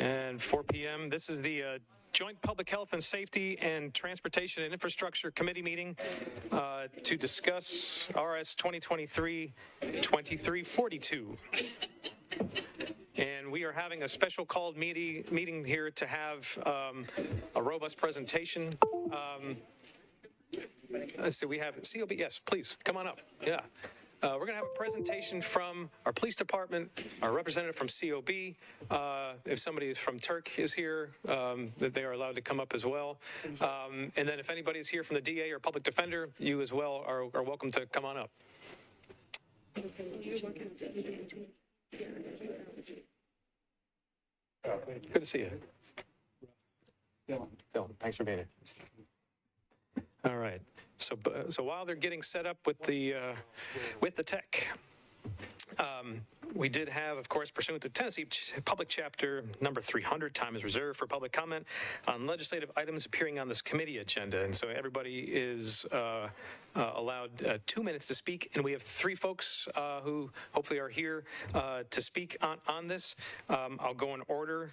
and 4 p.m. This is the Joint Public Health and Safety and Transportation and Infrastructure Committee meeting to discuss RS 2023-2342. And we are having a special called meeting here to have a robust presentation. Let's see, we have Scobey. Yes, please, come on up. Yeah. We're going to have a presentation from our police department, our representative from COB. If somebody from Turk is here, that they are allowed to come up as well. And then if anybody is here from the DA or public defender, you as well are welcome to come on up. Good to see you. Dylan, thanks for being here. All right. So while they're getting set up with the tech, we did have, of course, pursuant to Tennessee Public Chapter number 300, time is reserved for public comment on legislative items appearing on this committee agenda. And so everybody is allowed 2 minutes to speak. And we have 3 folks who hopefully are here to speak on this. I'll go in order.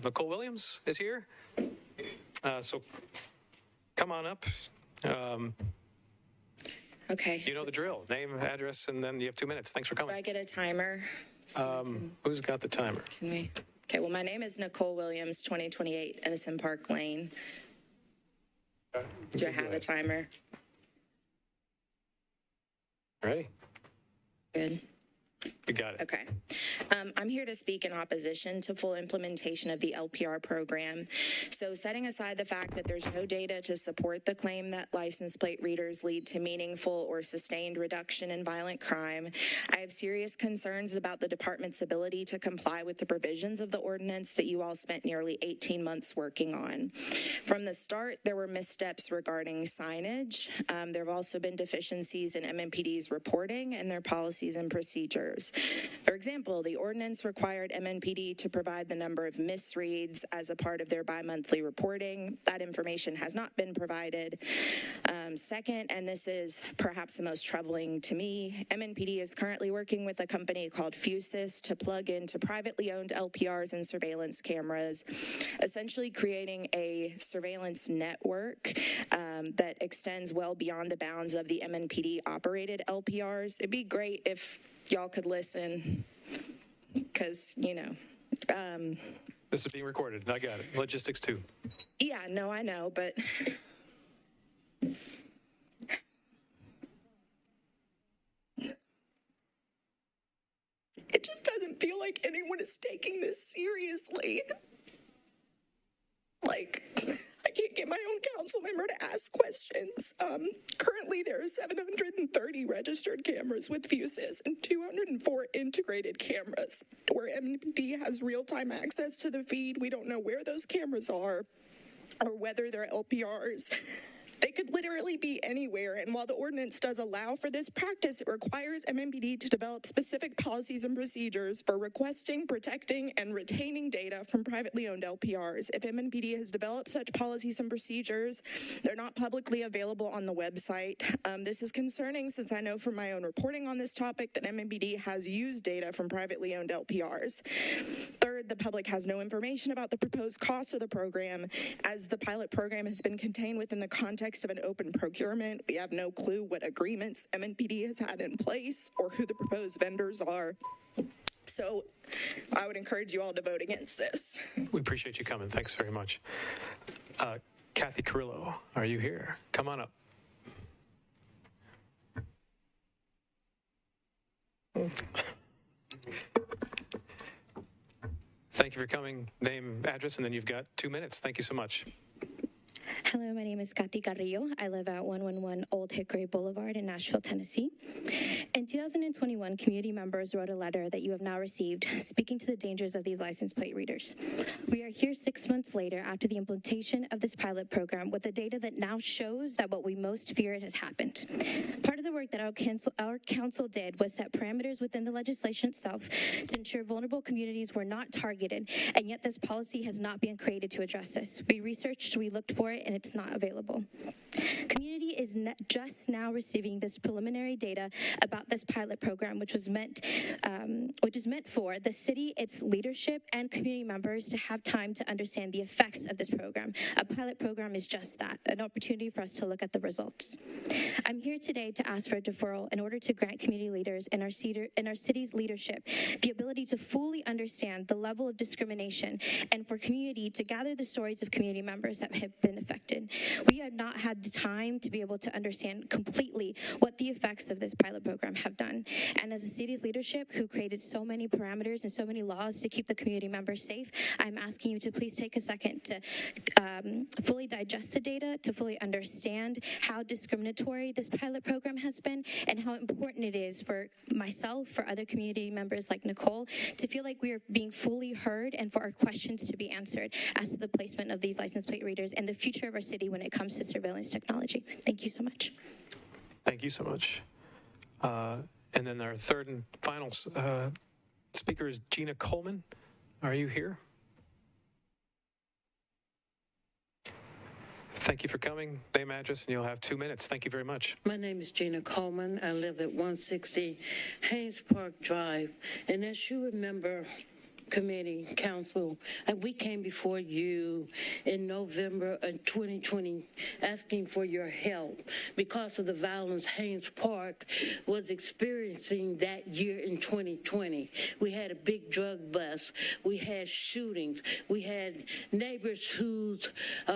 Nicole Williams is here. So come on up. Okay. You know the drill. Name, address, and then you have 2 minutes. Thanks for coming. Do I get a timer? Who's got the timer? Can we? Okay, well, my name is Nicole Williams, 2028 Edison Park Lane. Do I have a timer? Ready? Good. You got it. Okay. I'm here to speak in opposition to full implementation of the LPR program. So setting aside the fact that there's no data to support the claim that license plate readers lead to meaningful or sustained reduction in violent crime, I have serious concerns about the department's ability to comply with the provisions of the ordinance that you all spent nearly 18 months working on. From the start, there were missteps regarding signage. There have also been deficiencies in MNPD's reporting and their policies and procedures. For example, the ordinance required MNPD to provide the number of misreads as a part of their bi-monthly reporting. That information has not been provided. Second, and this is perhaps the most troubling to me, MNPD is currently working with a company called Fusus to plug into privately owned LPRs and surveillance cameras, essentially creating a surveillance network that extends well beyond the bounds of the MNPD operated LPRs. It'd be great if y'all could listen, because, you know. This is being recorded. I got it. Logistics too. Yeah, no, I know, but it just doesn't feel like anyone is taking this seriously. Like, I can't get my own council member to ask questions. Currently, there are 730 registered cameras with Fusus and 204 integrated cameras where MNPD has real-time access to the feed. We don't know where those cameras are or whether they're LPRs. They could literally be anywhere, and while the ordinance does allow for this practice, it requires MNPD to develop specific policies and procedures for requesting, protecting, and retaining data from privately owned LPRs. If MNPD has developed such policies and procedures, they're not publicly available on the website. This is concerning since I know from my own reporting on this topic that MNPD has used data from privately owned LPRs. Third, the public has no information about the proposed cost of the program, as the pilot program has been contained within the context of an open procurement. We have no clue what agreements MNPD has had in place or who the proposed vendors are. So I would encourage you all to vote against this. We appreciate you coming. Thanks very much. Kathy Carrillo, are you here? Come on up. Thank you for coming. Name, address, and then you've got 2 minutes. Thank you so much. Hello, my name is Kathy Carrillo. I live at 111 Old Hickory Boulevard in Nashville, Tennessee. In 2021, community members wrote a letter that you have now received speaking to the dangers of these license plate readers. We are here 6 months later after the implementation of this pilot program with the data that now shows that what we most feared has happened. Part of the work that our council did was set parameters within the legislation itself to ensure vulnerable communities were not targeted, and yet this policy has not been created to address this. We researched, we looked for it, and it's not available. Community is just now receiving this preliminary data about about this pilot program, which is meant for the city, its leadership, and community members to have time to understand the effects of this program. A pilot program is just that, an opportunity for us to look at the results. I'm here today to ask for a deferral in order to grant community leaders in our city's leadership the ability to fully understand the level of discrimination and for community to gather the stories of community members that have been affected. We have not had the time to be able to understand completely what the effects of this pilot program have done. And as the city's leadership, who created so many parameters and so many laws to keep the community members safe, I'm asking you to please take a second to fully digest the data, to fully understand how discriminatory this pilot program has been and how important it is for myself, for other community members like Nicole, to feel like we are being fully heard and for our questions to be answered as to the placement of these license plate readers and the future of our city when it comes to surveillance technology. Thank you so much. Thank you so much. And then our third and final speaker is Gina Coleman. Are you here? Thank you for coming. Name, address, and you'll have 2 minutes. Thank you very much. My name is Gina Coleman. I live at 160 Haynes Park Drive. And as you remember, committee, council, and we came before you in November of 2020 asking for your help because of the violence Haynes Park was experiencing that year in 2020. We had a big drug bust. We had shootings. We had neighbors whose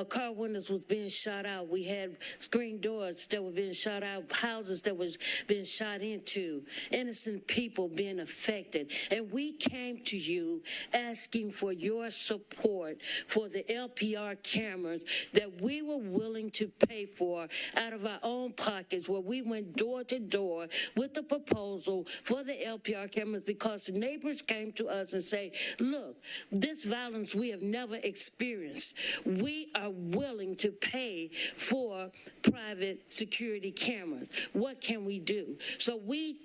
car windows was being shot out. We had screen doors that were being shot out, houses that was being shot into, innocent people being affected. And we came to you asking for your support for the LPR cameras that we were willing to pay for out of our own pockets, where we went door to door with the proposal for the LPR cameras because the neighbors came to us and say, look, this violence we have never experienced. We are willing to pay for private security cameras. What can we do? So we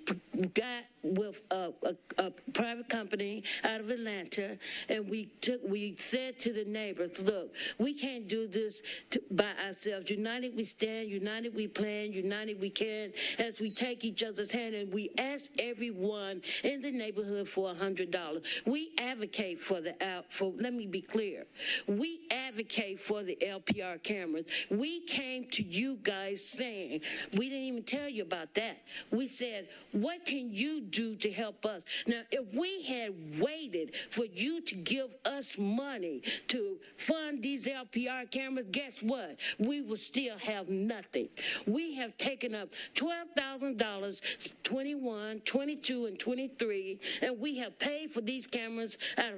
got with a private company out of Atlanta, and we said to the neighbors, look, we can't do this by ourselves. United we stand, united we plan, united we can, as we take each other's hand, and we ask everyone in the neighborhood for $100. We advocate for let me be clear, we advocate for the LPR cameras. We came to you guys saying, we didn't even tell you about that. We said, what can you do to help us? Now, if we had waited for you to give us money to fund these LPR cameras, guess what? We would still have nothing. We have taken up $12,000, 21, 22, and 23, and we have paid for these cameras out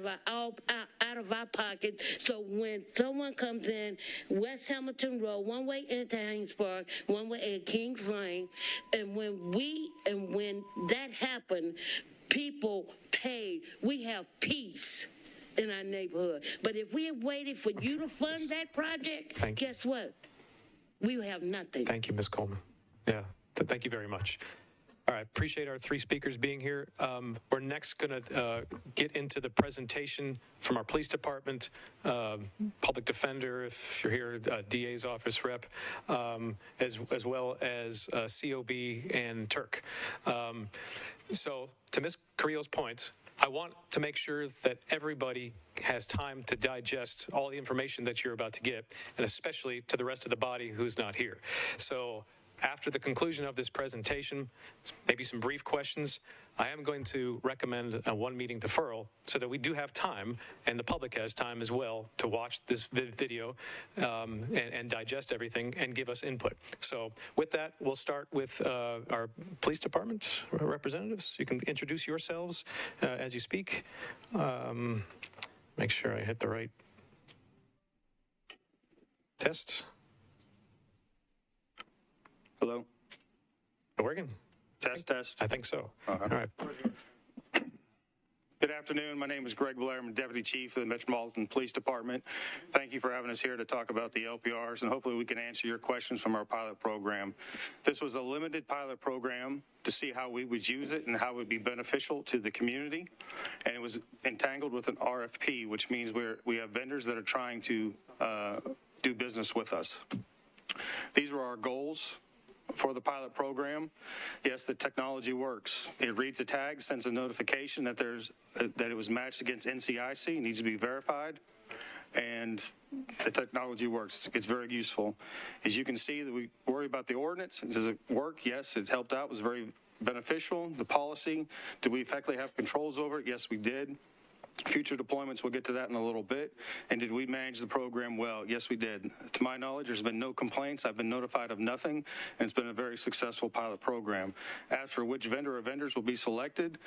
of our pocket. So when someone comes in West Hamilton Road, one way into Haynes Park, one way at Kings Lane, and when that happened, people paid. We have peace in our neighborhood. But if we had waited for you to fund that project, guess what? We would have nothing. Thank you, Ms. Coleman. Yeah, thank you very much. All right, appreciate our three speakers being here. We're next going to get into the presentation from our police department, public defender, if you're here, DA's office rep, as well as COB and Turk. So to Ms. Carrillo's point, I want to make sure that everybody has time to digest all the information that you're about to get, and especially to the rest of the body who's not here. So after the conclusion of this presentation, maybe some brief questions, I am going to recommend a one-meeting deferral so that we do have time, and the public has time as well, to watch this video and digest everything and give us input. So with that, we'll start with our police department representatives. You can introduce yourselves as you speak. Make sure I hit the right test. Hello? Working? Test. I think so. All right. Good afternoon. My name is Greg Blair. I'm Deputy Chief of the Metropolitan Police Department. Thank you for having us here to talk about the LPRs, and hopefully we can answer your questions from our pilot program. This was a limited pilot program to see how we would use it and how it would be beneficial to the community, and it was entangled with an RFP, which means we have vendors that are trying to do business with us. These were our goals for the pilot program. Yes, the technology works. It reads a tag, sends a notification that that it was matched against NCIC, needs to be verified, and the technology works. It's very useful. As you can see, that we worry about the ordinance. Does it work? Yes, it's helped out. It was very beneficial. The policy, did we effectively have controls over it? Yes, we did. Future deployments, we'll get to that in a little bit. And did we manage the program well? Yes, we did. To my knowledge, there's been no complaints. I've been notified of nothing, and it's been a very successful pilot program. As for which vendor or vendors will be selected,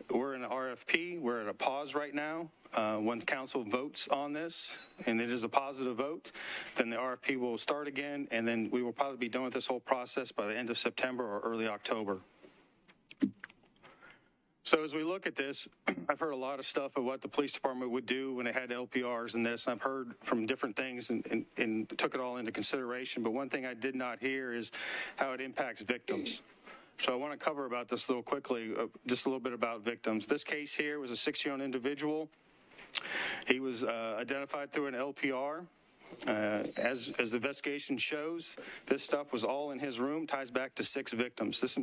we're in an RFP. We're at a pause right now. Once council votes on this, and it is a positive vote, then the RFP will start again, and then we will probably be done with this whole process by the end of September or early October. So as we look at this, I've heard a lot of stuff of what the police department would do when they had LPRs and this, and I've heard from different things and took it all into consideration. But one thing I did not hear is how it impacts victims. So I want to cover about this a little quickly, just a little bit about victims. This case here was a 6-year-old individual. He was identified through an LPR. As the investigation shows, this stuff was all in his room, ties back to 6 victims.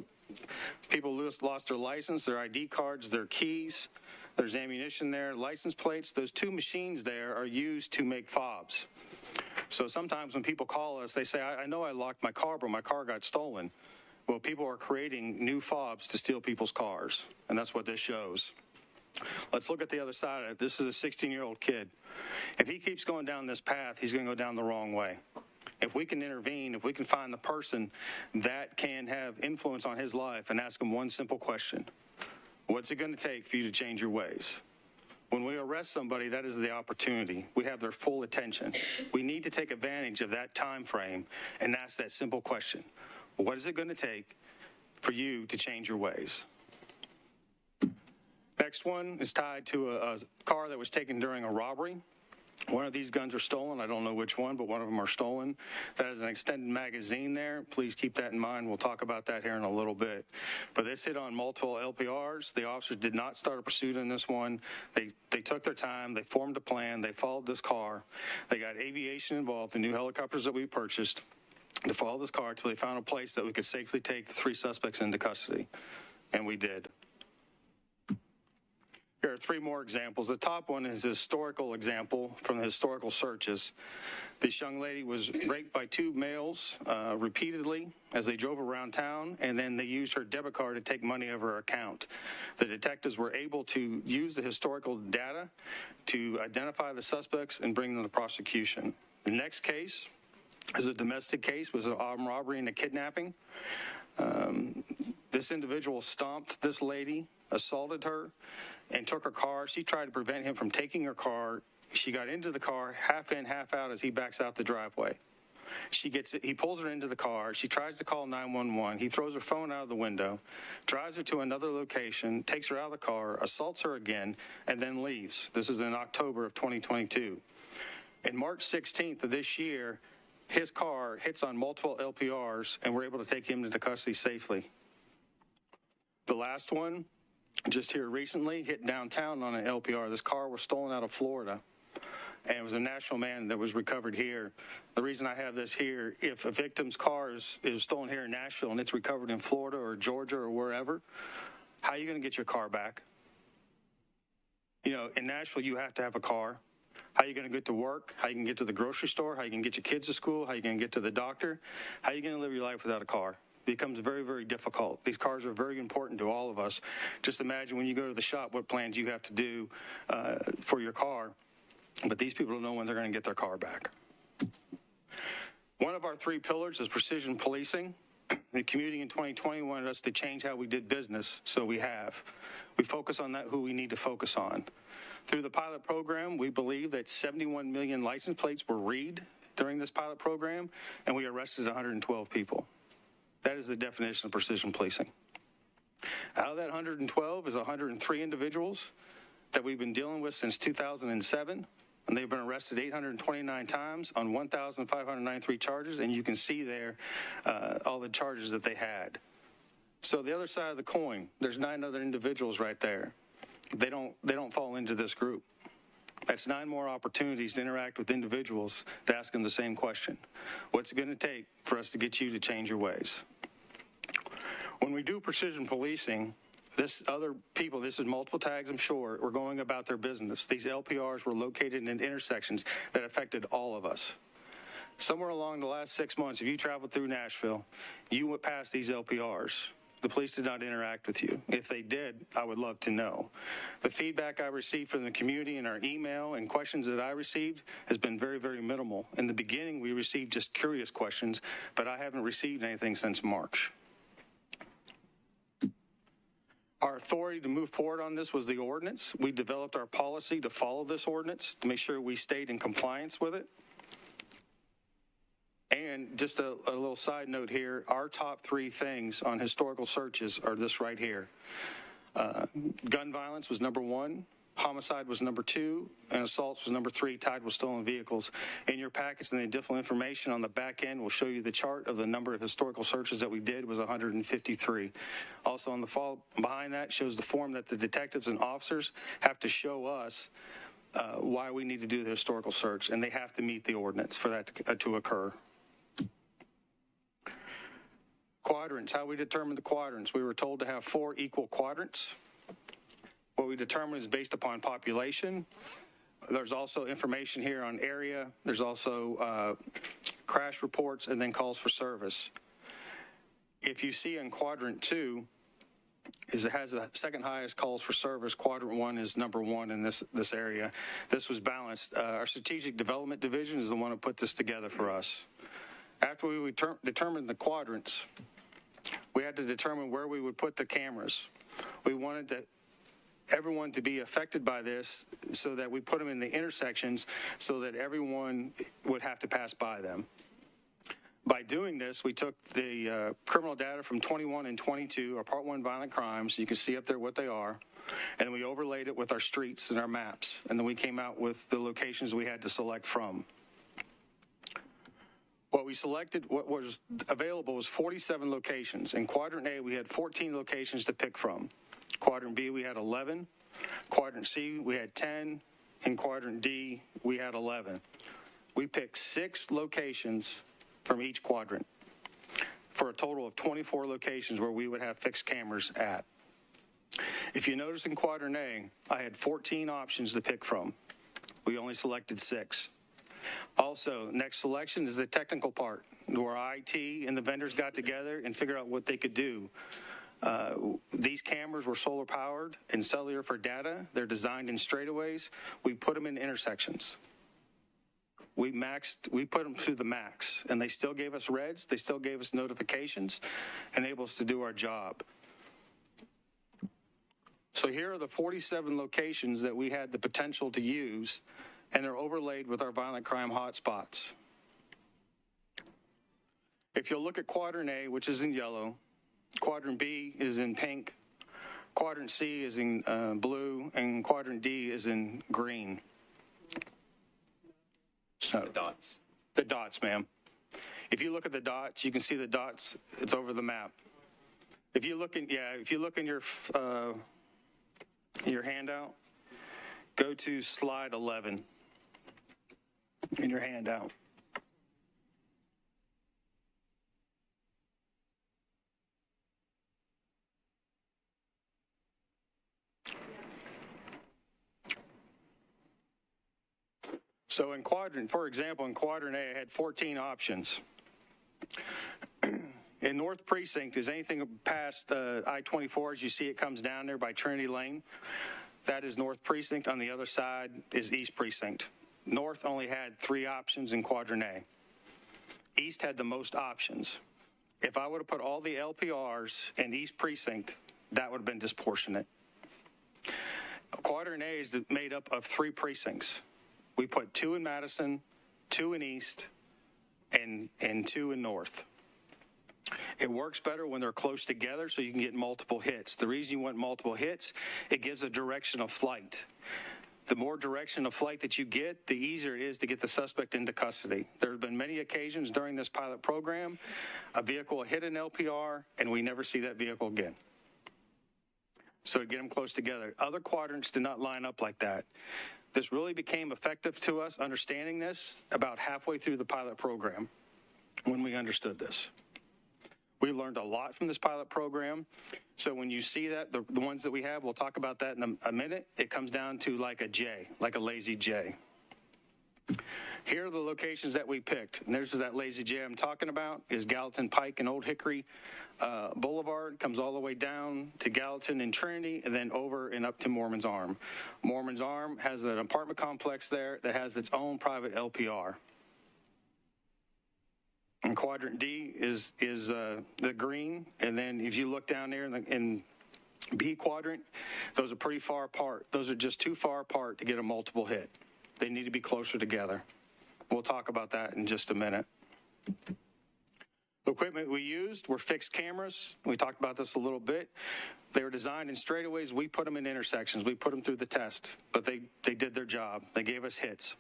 People lost their license, their ID cards, their keys. There's ammunition there, license plates. Those 2 machines there are used to make fobs. So sometimes when people call us, they say, I know I locked my car, but my car got stolen. Well, people are creating new fobs to steal people's cars, and that's what this shows. Let's look at the other side of it. This is a 16-year-old kid. If he keeps going down this path, he's going to go down the wrong way. If we can intervene, if we can find the person that can have influence on his life and ask him one simple question: what's it going to take for you to change your ways? When we arrest somebody, that is the opportunity. We have their full attention. We need to take advantage of that time frame and ask that simple question: what is it going to take for you to change your ways? Next one is tied to a car that was taken during a robbery. One of these guns are stolen. I don't know which one, but one of them are stolen. That is an extended magazine there. Please keep that in mind. We'll talk about that here in a little bit. But this hit on multiple LPRs. The officers did not start a pursuit in this one. They took their time. They formed a plan. They followed this car. They got aviation involved, the new helicopters that we purchased, to follow this car until they found a place that we could safely take the 3 suspects into custody. And we did. Here are 3 more examples. The top one is a historical example from the historical searches. This young lady was raped by 2 males repeatedly as they drove around town, and then they used her debit card to take money out of her account. The detectives were able to use the historical data to identify the suspects and bring them to prosecution. The next case is a domestic case, was an armed robbery and a kidnapping. This individual stomped this lady, assaulted her, and took her car. She tried to prevent him from taking her car. She got into the car, half in, half out, as he backs out the driveway. He pulls her into the car. She tries to call 911. He throws her phone out of the window, drives her to another location, takes her out of the car, assaults her again, and then leaves. This is in October of 2022. In March 16th of this year, his car hits on multiple LPRs, and we're able to take him into custody safely. The last one, just here recently, hit downtown on an LPR. This car was stolen out of Florida, and it was a national man that was recovered here. The reason I have this here, if a victim's car is stolen here in Nashville and it's recovered in Florida or Georgia or wherever, how are you going to get your car back? You know, in Nashville, you have to have a car. How are you going to get to work? How you can get to the grocery store? How you can get your kids to school? How you going to get to the doctor? How are you going to live your life without a car? It becomes very, very difficult. These cars are very important to all of us. Just imagine when you go to the shop what plans you have to do for your car. But these people don't know when they're going to get their car back. One of our 3 pillars is precision policing. The community in 2020 wanted us to change how we did business, so we have. We focus on who we need to focus on. Through the pilot program, we believe that 71 million license plates were read during this pilot program, and we arrested 112 people. That is the definition of precision policing. Out of that 112 is 103 individuals that we've been dealing with since 2007, and they've been arrested 829 times on 1,593 charges, and you can see there all the charges that they had. So the other side of the coin, there's 9 other individuals right there. They don't fall into this group. That's 9 more opportunities to interact with individuals to ask them the same question. What's it going to take for us to get you to change your ways? When we do precision policing, this is multiple tags, I'm sure, were going about their business. These LPRs were located in intersections that affected all of us. Somewhere along the last 6 months, if you traveled through Nashville, you went past these LPRs. The police did not interact with you. If they did, I would love to know. The feedback I received from the community in our email and questions that I received has been very, very minimal. In the beginning, we received just curious questions, but I haven't received anything since March. Our authority to move forward on this was the ordinance. We developed our policy to follow this ordinance to make sure we stayed in compliance with it. And just a little side note here, our top 3 things on historical searches are this right here. Gun violence was number 1, homicide was number 2, and assaults was number 3, tied with stolen vehicles. In your packets and the additional information on the back end will show you the chart of the number of historical searches that we did was 153. Also on the fall behind that shows the form that the detectives and officers have to show us why we need to do the historical search, and they have to meet the ordinance for that to occur. Quadrants, how we determine the quadrants. We were told to have 4 equal quadrants. What we determine is based upon population. There's also information here on area. There's also crash reports and then calls for service. If you see in quadrant 2, it has the second highest calls for service. Quadrant 1 is number 1 in this area. This was balanced. Our strategic development division is the one who put this together for us. After we determined the quadrants, we had to determine where we would put the cameras. We wanted everyone to be affected by this so that we put them in the intersections so that everyone would have to pass by them. By doing this, we took the criminal data from 21 and 22, our Part 1 violent crimes. You can see up there what they are. And we overlaid it with our streets and our maps. And then we came out with the locations we had to select from. What we selected, what was available was 47 locations. In Quadrant A, we had 14 locations to pick from. Quadrant B, we had 11. Quadrant C, we had 10. In Quadrant D, we had 11. We picked 6 locations from each quadrant for a total of 24 locations where we would have fixed cameras at. If you notice in Quadrant A, I had 14 options to pick from. We only selected 6. Also, next selection is the technical part, where IT and the vendors got together and figured out what they could do. These cameras were solar powered and cellular for data. They're designed in straightaways. We put them in intersections. We put them to the max, and they still gave us reds. They still gave us notifications, enabled us to do our job. So here are the 47 locations that we had the potential to use, and they're overlaid with our violent crime hotspots. If you'll look at Quadrant A, which is in yellow, Quadrant B is in pink, Quadrant C is in blue, and Quadrant D is in green. So, the dots. The dots, ma'am. If you look at the dots, you can see the dots. It's over the map. If you look in your handout, go to slide 11 in your handout. So for example, in Quadrant A, I had 14 options. In North Precinct, is anything past I-24, as you see it comes down there by Trinity Lane? That is North Precinct. On the other side is East Precinct. North only had 3 options in Quadrant A. East had the most options. If I would have put all the LPRs in East Precinct, that would have been disproportionate. Quadrant A is made up of 3 precincts. We put 2 in Madison, 2 in East, and 2 in North. It works better when they're close together so you can get multiple hits. The reason you want multiple hits, it gives a direction of flight. The more direction of flight that you get, the easier it is to get the suspect into custody. There have been many occasions during this pilot program, a vehicle hit an LPR, and we never see that vehicle again. So to get them close together. Other quadrants did not line up like that. This really became effective to us, understanding this, about halfway through the pilot program when we understood this. We learned a lot from this pilot program. So when you see that, the ones that we have, we'll talk about that in a minute, it comes down to like a J, like a lazy J. Here are the locations that we picked. And there's that lazy J I'm talking about, is Gallatin Pike and Old Hickory Boulevard, comes all the way down to Gallatin and Trinity, and then over and up to Mormon's Arm. Mormon's Arm has an apartment complex there that has its own private LPR. And quadrant D is the green, and then if you look down there in B quadrant, those are pretty far apart. Those are just too far apart to get a multiple hit. They need to be closer together. We'll talk about that in just a minute. The equipment we used were fixed cameras. We talked about this a little bit. They were designed in straightaways. We put them in intersections. We put them through the test, but they did their job. They gave us hits.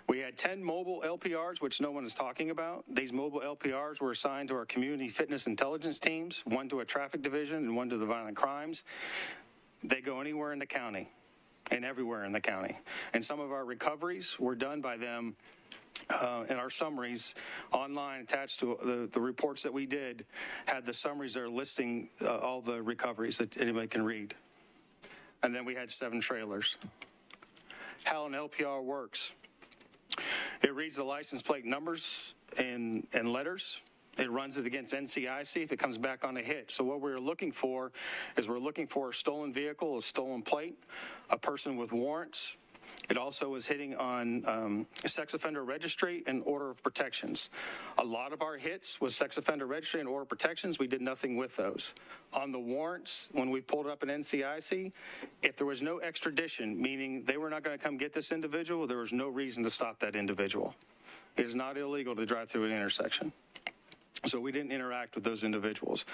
We had 10 mobile LPRs, which no one is talking about. These mobile LPRs were assigned to our community fitness intelligence teams, one to a traffic division and one to the violent crimes. They go anywhere in the county and everywhere in the county. And some of our recoveries were done by them, and our summaries online attached to the reports that we did had the summaries there listing all the recoveries that anybody can read. And then we had 7 trailers. How an LPR works. It reads the license plate numbers and letters. It runs it against NCIC if it comes back on a hit. So what we're looking for is we're looking for a stolen vehicle, a stolen plate, a person with warrants. It also is hitting on sex offender registry and order of protections. A lot of our hits was sex offender registry and order of protections. We did nothing with those. On the warrants, when we pulled it up in NCIC, if there was no extradition, meaning they were not going to come get this individual, there was no reason to stop that individual. It is not illegal to drive through an intersection. So we didn't interact with those individuals.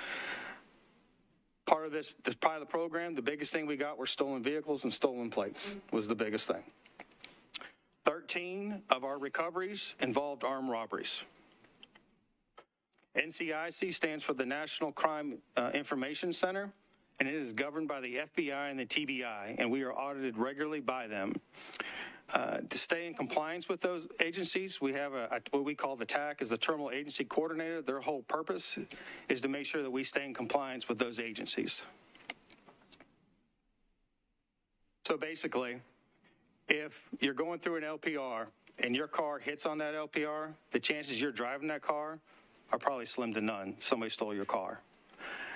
Part of this pilot program, the biggest thing we got were stolen vehicles and stolen plates was the biggest thing. 13 of our recoveries involved armed robberies. NCIC stands for the National Crime Information Center, and it is governed by the FBI and the TBI, and we are audited regularly by them. To stay in compliance with those agencies, we have what we call the TAC, is the Terminal Agency Coordinator. Their whole purpose is to make sure that we stay in compliance with those agencies. So basically, if you're going through an LPR and your car hits on that LPR, the chances you're driving that car are probably slim to none. Somebody stole your car,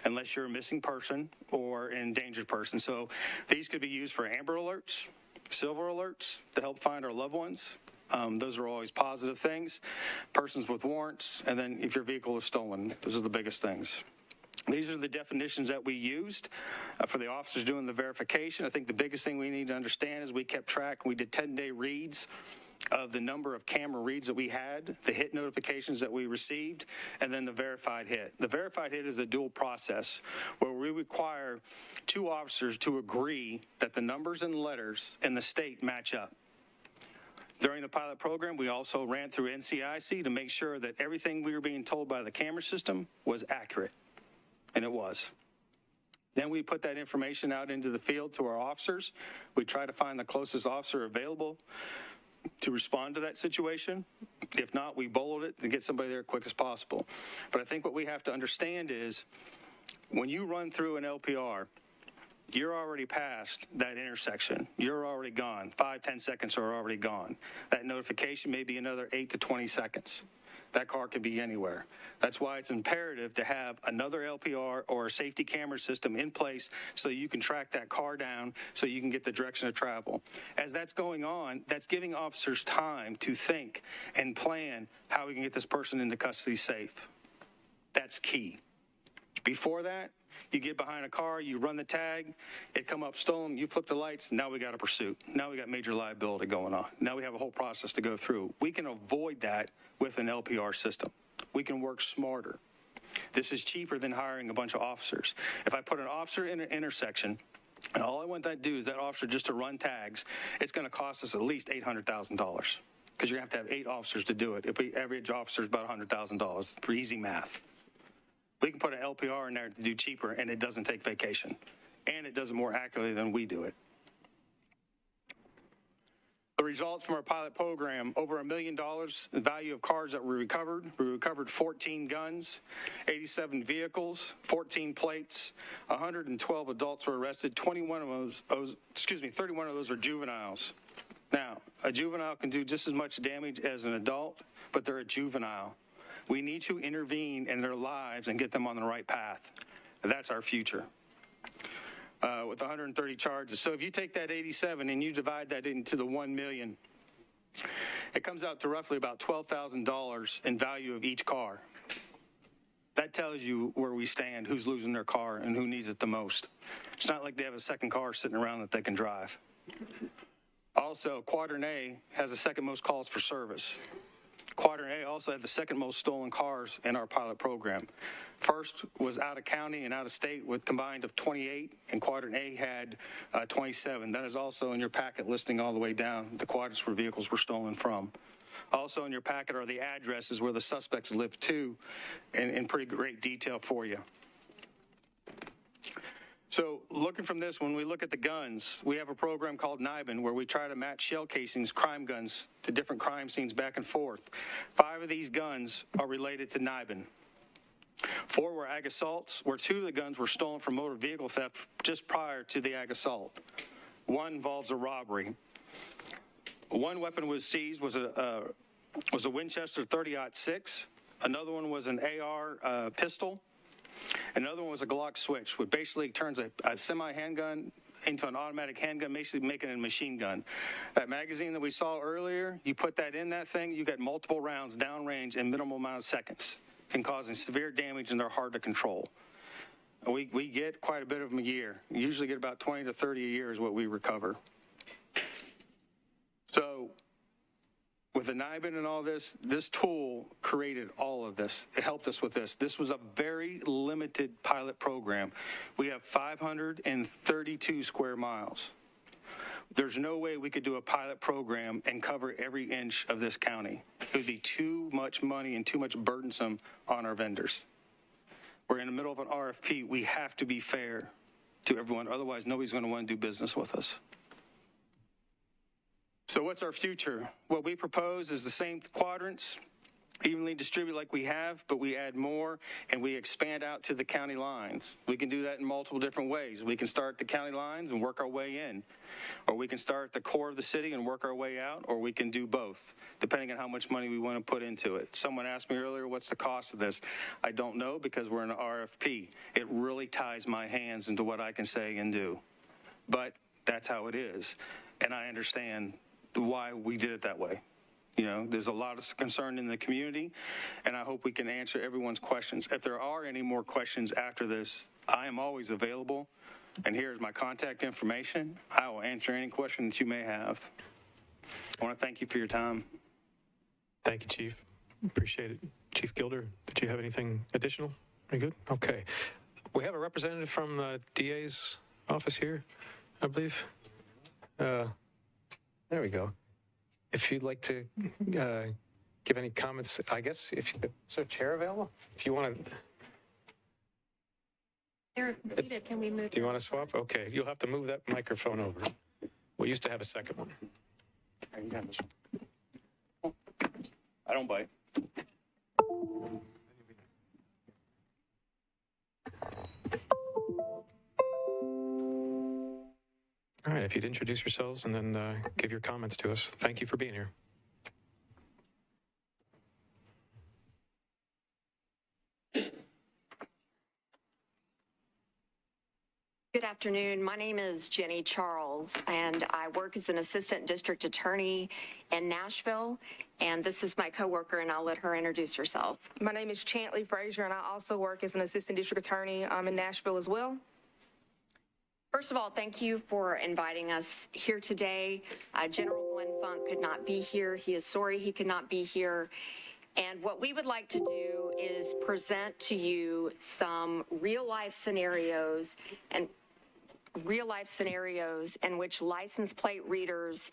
unless you're a missing person or an endangered person. So these could be used for Amber Alerts, Silver Alerts to help find our loved ones. Those are always positive things. Persons with warrants, and then if your vehicle is stolen, those are the biggest things. These are the definitions that we used for the officers doing the verification. I think the biggest thing we need to understand is we kept track. We did 10-day reads of the number of camera reads that we had, the hit notifications that we received, and then the verified hit. The verified hit is a dual process where we require 2 officers to agree that the numbers and letters in the state match up. During the pilot program, we also ran through NCIC to make sure that everything we were being told by the camera system was accurate, and it was. Then we put that information out into the field to our officers. We try to find the closest officer available to respond to that situation. If not, we bullet it to get somebody there as quick as possible. But I think what we have to understand is when you run through an LPR, you're already past that intersection. You're already gone. 5-10 seconds are already gone. That notification may be another 8 to 20 seconds. That car can be anywhere. That's why it's imperative to have another LPR or a safety camera system in place so you can track that car down so you can get the direction of travel. As that's going on, that's giving officers time to think and plan how we can get this person into custody safe. That's key. Before that, you get behind a car, you run the tag, it come up stolen, you flip the lights, now we got a pursuit. Now we got major liability going on. Now we have a whole process to go through. We can avoid that with an LPR system. We can work smarter. This is cheaper than hiring a bunch of officers. If I put an officer in an intersection, and all I want that to do is that officer just to run tags, it's going to cost us at least $800,000 because you're going to have 8 officers to do it. If we average officer is about $100,000 for easy math. We can put an LPR in there to do cheaper, and it doesn't take vacation. And it does it more accurately than we do it. The The results from our pilot program, over $1 million in value of cars that were recovered. We recovered 14 guns, 87 vehicles, 14 plates, 112 adults were arrested, 31 of those are juveniles. Now, a juvenile can do just as much damage as an adult, but they're a juvenile. We need to intervene in their lives and get them on the right path. That's our future. With 130 charges. So if you take that 87 and you divide that into the 1 million, it comes out to roughly about $12,000 in value of each car. That tells you where we stand, who's losing their car, and who needs it the most. It's not like they have a second car sitting around that they can drive. Also, Quadrant A has the second most calls for service. Quadrant A also had the second most stolen cars in our pilot program. First was out of county and out of state with combined of 28, and Quadrant A had 27. That is also in your packet listing all the way down the quadrants where vehicles were stolen from. Also in your packet are the addresses where the suspects live too, in pretty great detail for you. So looking from this, when we look at the guns, we have a program called NIBIN where we try to match shell casings, crime guns, to different crime scenes back and forth. 5 of these guns are related to NIBIN. 4 were ag assaults, where 2 of the guns were stolen from motor vehicle theft just prior to the ag assault. 1 involves a robbery. 1 weapon was seized was a Winchester 30-06. Another one was an AR pistol. Another one was a Glock switch, which basically turns a semi-handgun into an automatic handgun, basically making it a machine gun. That magazine that we saw earlier, you put that in that thing, you get multiple rounds downrange in minimal amount of seconds. Can cause severe damage, and they're hard to control. We get quite a bit of them a year. We usually get about 20 to 30 a year is what we recover. So with the NIBIN and all this, this tool created all of this. It helped us with this. This was a very limited pilot program. We have 532 square miles. There's no way we could do a pilot program and cover every inch of this county. It would be too much money and too much burdensome on our vendors. We're in the middle of an RFP. We have to be fair to everyone. Otherwise, nobody's going to want to do business with us. So what's our future? What we propose is the same quadrants, evenly distributed like we have, but we add more and we expand out to the county lines. We can do that in multiple different ways. We can start at the county lines and work our way in, or we can start at the core of the city and work our way out, or we can do both, depending on how much money we want to put into it. Someone asked me earlier, what's the cost of this? I don't know, because we're in an RFP. It really ties my hands into what I can say and do, but that's how it is, and I understand why we did it that way. You know, there's a lot of concern in the community, and I hope we can answer everyone's questions. If there are any more questions after this, I am always available, and here's my contact information. I will answer any question that you may have. I want to thank you for your time. Thank you, Chief. Appreciate it. Chief Gilder, did you have anything additional? Are you good? Okay. We have a representative from the DA's office here, I believe. There we go. If you'd like to give any comments, I guess, is there a chair available? If you want to. They're completed. Can we move? Do you want to swap? Okay, you'll have to move that microphone over. We used to have a second one. I don't bite. All right, if you'd introduce yourselves and then give your comments to us. Thank you for being here. Good afternoon. My name is Jenny Charles, and I work as an assistant district attorney in Nashville. And this is my coworker, and I'll let her introduce herself. My name is Chantley Frazier, and I also work as an assistant district attorney in Nashville as well. First of all, thank you for inviting us here today. General Glenn Funk could not be here. He is sorry he could not be here. And what we would like to do is present to you some real-life scenarios in which license plate readers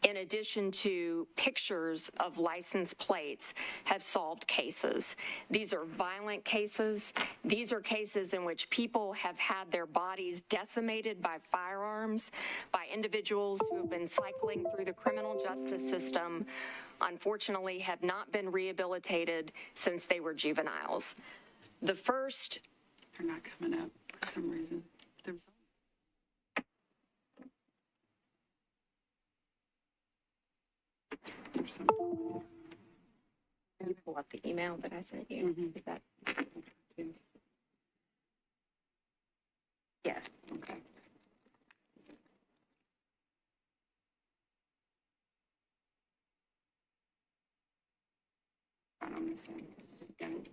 in addition to pictures of license plates, have solved cases. These are violent cases. These are cases in which people have had their bodies decimated by firearms, by individuals who have been cycling through the criminal justice system, unfortunately have not been rehabilitated since they were juveniles. The first They're not coming up for some reason. There's some. Can you pull up the email that I sent you? Is that? Yes. Okay. Right on this end. Got it.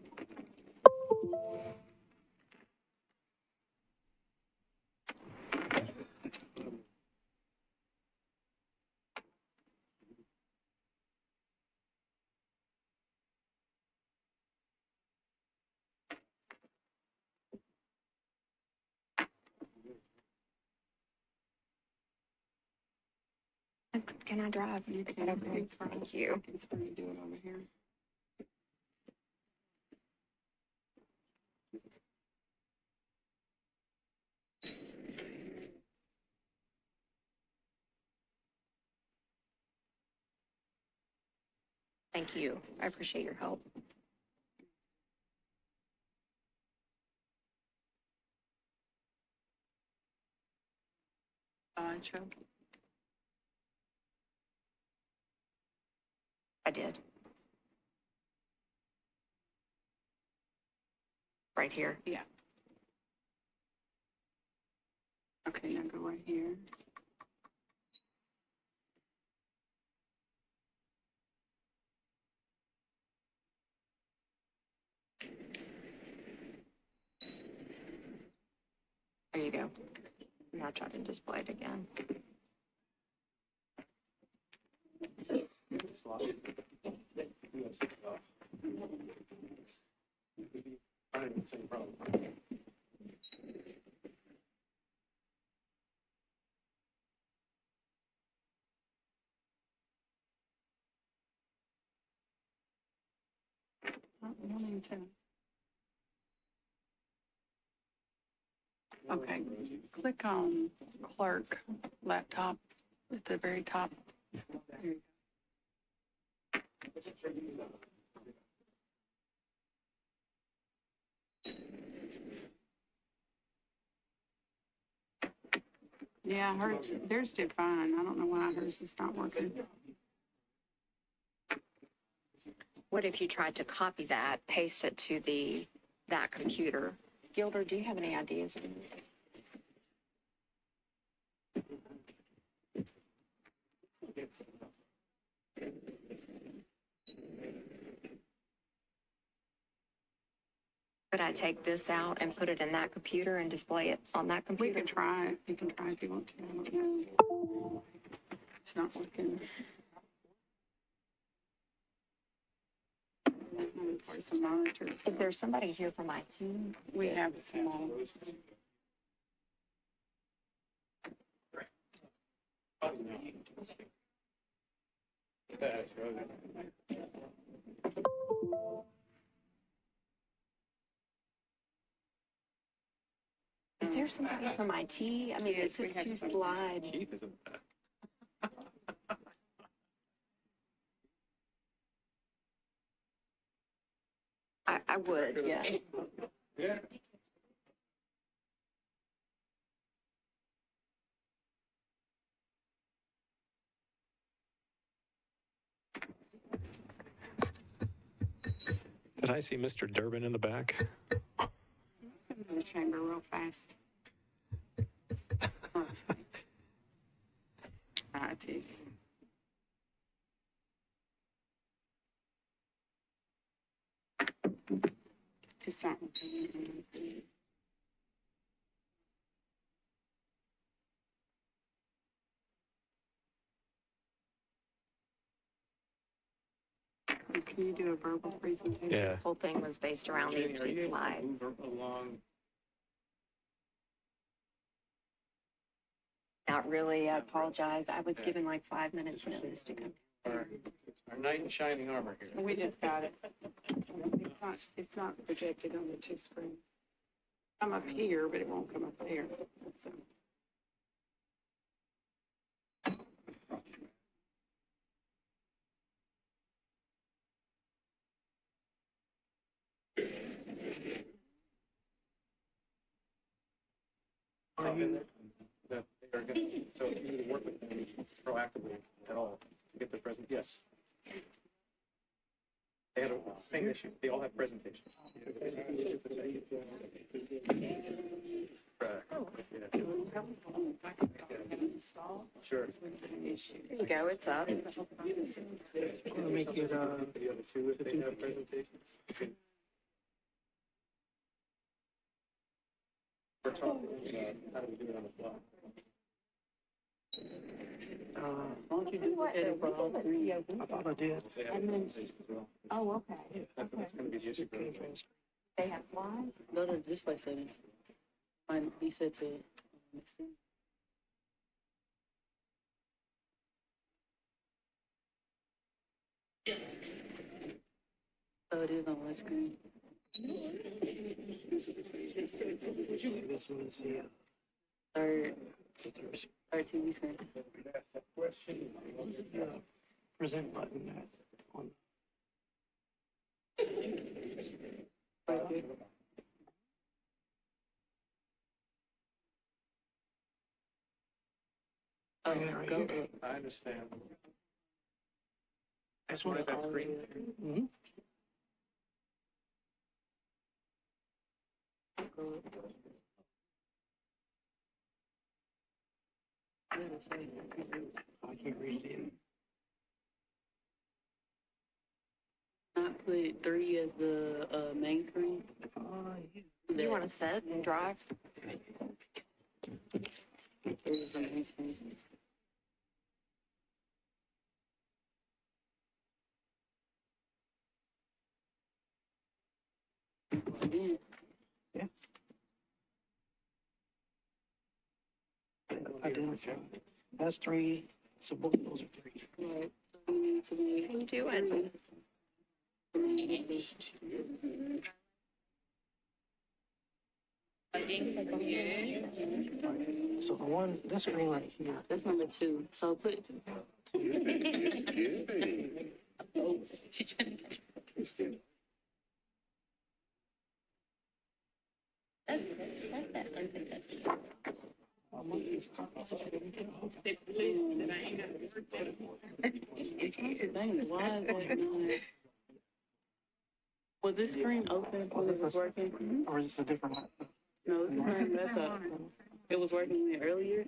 Can I drive? Is that okay? Thank you. It's pretty do it over here. Thank you. I appreciate your help. Show. I did. Right here. Yeah. Okay, now go right here. There you go. Now try to display it again. Oh, Wilmington. Okay, click on clerk laptop at the very top. There you go. Yeah, theirs did fine. I don't know why hers is not working. What if you tried to copy that, paste it to that computer? Gilder, do you have any ideas? Could I take this out and put it in that computer and display it on that We computer? can try it. You can try if you want to. I don't know. It's not working. For some monitors. Is there somebody here from IT? We have small. Is there somebody from IT? I mean, Yes, it's we a have some. two-slide. I would, yeah. Did I see Mr. Durbin in the back? Come in the chamber real fast. IT. It's not working. Can you do a verbal presentation? Yeah. The whole thing was based around these two slides. Along. Not really, I apologize. I was given like 5 minutes notice to come. Our knight in shining armor here. We just got it. It's not projected on the two screen. I'm up here, but it won't come up there. So. That they are going so you would work with them proactively at all to get the present, yes. They had the same issue, they all have presentations. Sure. There you go, it's up. Make it, The other two, if they have presentations. We're talking about how do we do it on the fly. Won't you do it for all three? I thought I did. They have presentations as well. Oh, okay. That's going to be the issue. They have slides? Go to display settings. Might be set to extend. So it is on one screen. This one is the, Third, it's a third, third TV screen. present button that on. Oh, right go here. up. I understand. That's What what is that screen? Mm-hmm. Go up. Yeah, that's right. I can't read it in. Not put 3 as the main screen. Do you want to set and drive? 3 is the main screen. Again, Yeah. Identify. That's 3. So both of those are 3. right, so we need to make. What are you doing? So the one, this screen right here. That's number 2. So put. Oh, she's trying to. That's that uncontested. Dang, why is that not? Was this screen open when it was working? Or is this a different one? No, it's the same laptop. It was working earlier.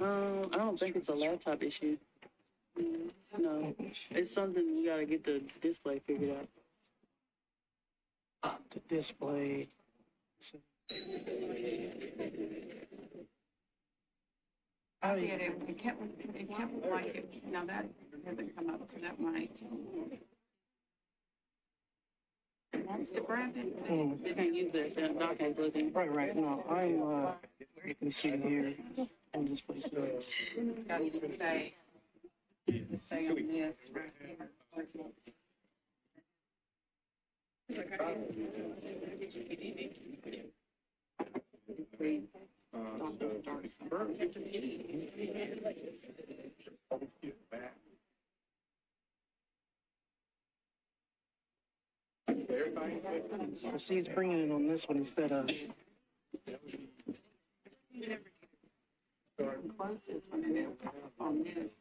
I don't think it's a laptop issue. No, it's something we gotta get the display figured out. The display. It kept like it, now that hasn't come up, so that might. Wants to grab it. They can't use the dock ain't buzzing. Right. No, I'm, you can see here on display. It's gotta just stay on this right here. So see, it's bringing it on this one instead of. Closest one and on this.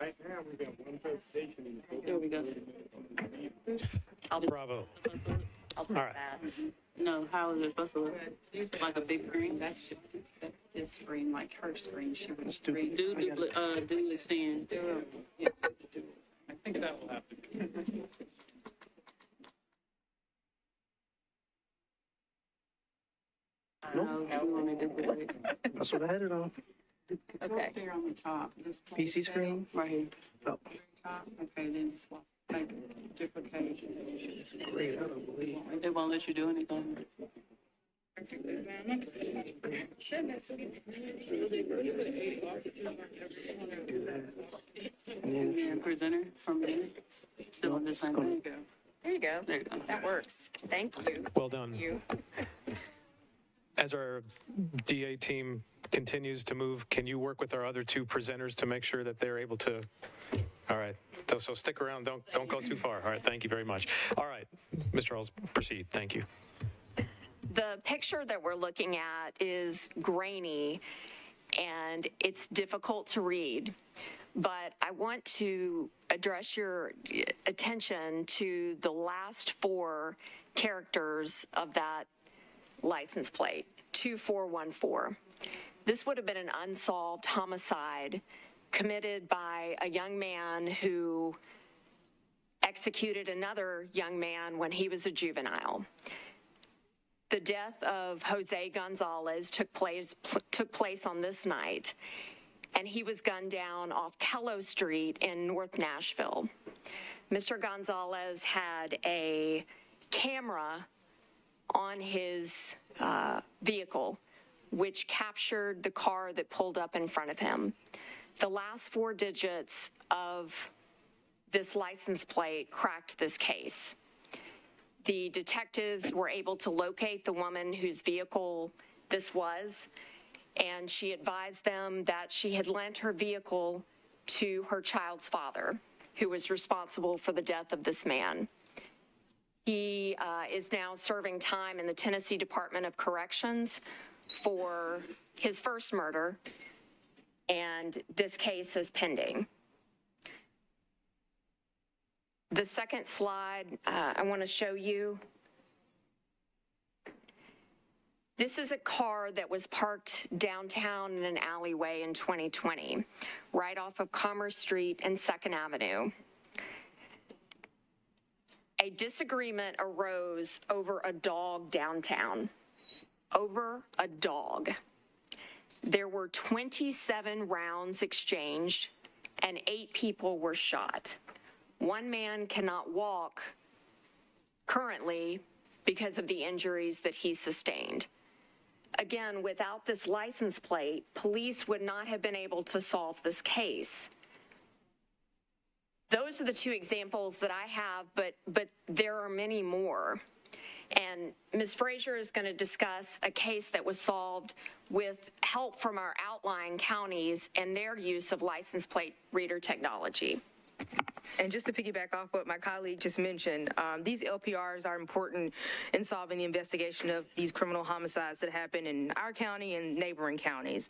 Right now, we've got one presentation. There we go. Bravo. I'll take All right. that. No, how is it supposed to look? Like a big screen? That's just this screen, like her screen. She would Let's do it. do extend. I think that will happen. No, you want me to do it? That's what I had it on. Okay. There on the top. PC screen? Right here. Oh, Top, okay, then swap. like different cases. Great, I don't believe. They won't let you do anything. Do that. And then Yeah, presenter from there, still on the same thing. There you go. There you go. That works. Thank you. Well done. You. As our DA team continues to move, can you work with our other two presenters to make sure that they're able to? All right, so stick around, don't go too far. All right, thank you very much. All right, Mr. Earls, proceed, thank you. The picture that we're looking at is grainy and it's difficult to read, but I want to address your attention to the last four characters of that license plate, 2414. This would have been an unsolved homicide committed by a young man who executed another young man when he was a juvenile. The death of Jose Gonzalez took place on this night, and he was gunned down off Kello Street in North Nashville. Mr. Gonzalez had a camera on his vehicle, which captured the car that pulled up in front of him. The last four digits of this license plate cracked this case. The detectives were able to locate the woman whose vehicle this was, and she advised them that she had lent her vehicle to her child's father, who was responsible for the death of this man. He is now serving time in the Tennessee Department of Corrections for his first murder, and this case is pending. The second slide I want to show you. This is a car that was parked downtown in an alleyway in 2020, right off of Commerce Street and 2nd Avenue. A disagreement arose over a dog downtown. Over a dog. There were 27 rounds exchanged and 8 people were shot. One man cannot walk currently because of the injuries that he sustained. Again, without this license plate, police would not have been able to solve this case. Those are the two examples that I have, but there are many more. And Ms. Frazier is going to discuss a case that was solved with help from our outlying counties and their use of license plate reader technology. And just to piggyback off what my colleague just mentioned, these LPRs are important in solving the investigation of these criminal homicides that happen in our county and neighboring counties.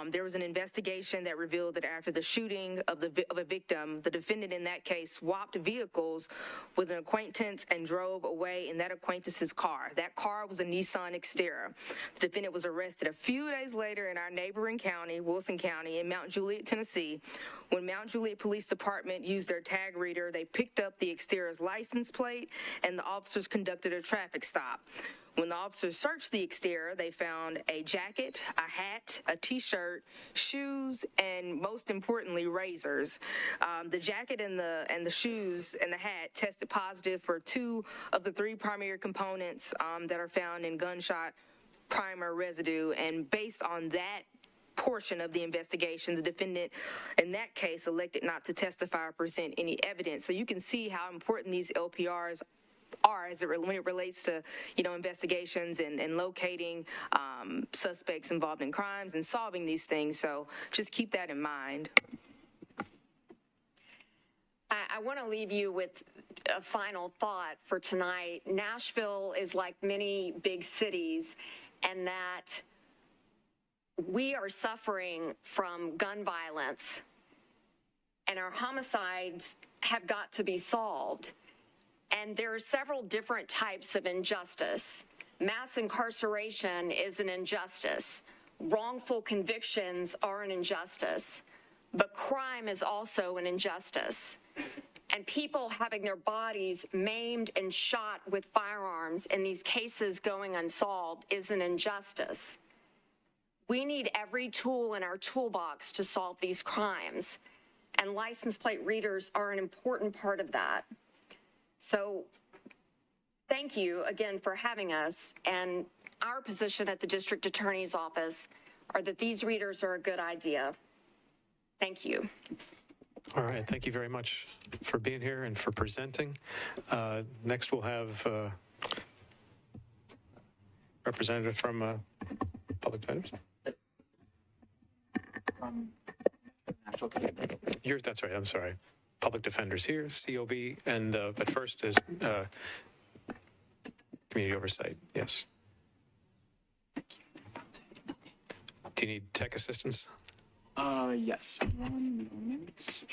There was an investigation that revealed that after the shooting of a victim, the defendant in that case swapped vehicles with an acquaintance and drove away in that acquaintance's car. That car was a Nissan Xterra. The defendant was arrested a few days later in our neighboring county, Wilson County, in Mount Juliet, Tennessee. When Mount Juliet Police Department used their tag reader, they picked up the Xterra's license plate and the officers conducted a traffic stop. When the officers searched the Xterra, they found a jacket, a hat, a t-shirt, shoes, and most importantly, razors. The jacket and the shoes and the hat tested positive for 2 of the 3 primary components that are found in gunshot primer residue, and based on that portion of the investigation, the defendant in that case elected not to testify or present any evidence. So you can see how important these LPRs are when it relates to, investigations and locating suspects involved in crimes and solving these things. So just keep that in mind. I want to leave you with a final thought for tonight. Nashville is like many big cities, and that we are suffering from gun violence, and our homicides have got to be solved. And there are several different types of injustice. Mass incarceration is an injustice. Wrongful convictions are an injustice. But crime is also an injustice. And people having their bodies maimed and shot with firearms in these cases going unsolved is an injustice. We need every tool in our toolbox to solve these crimes. and license plate readers are an important part of that. So thank you again for having us, and our position at the district attorney's office are that these readers are a good idea. Thank you. All right, thank you very much for being here and for presenting. Next, we'll have representative from Public Defenders. That's right, I'm sorry. Public Defenders here, COB, and but first is Community Oversight, yes. Do you need tech assistance? Yes. 1 moment.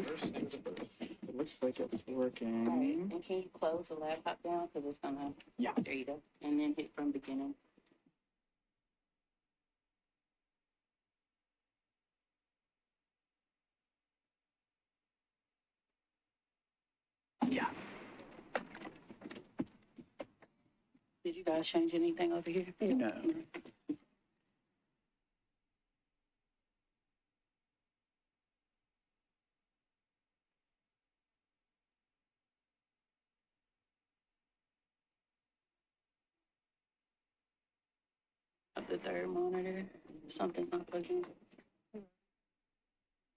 It looks like it's working. All right, and can you close the laptop down, because it's gonna, Yeah. there you go, and then hit from beginning. Yeah. Did you guys change anything over here? No. Up the third monitor, something's not plugging.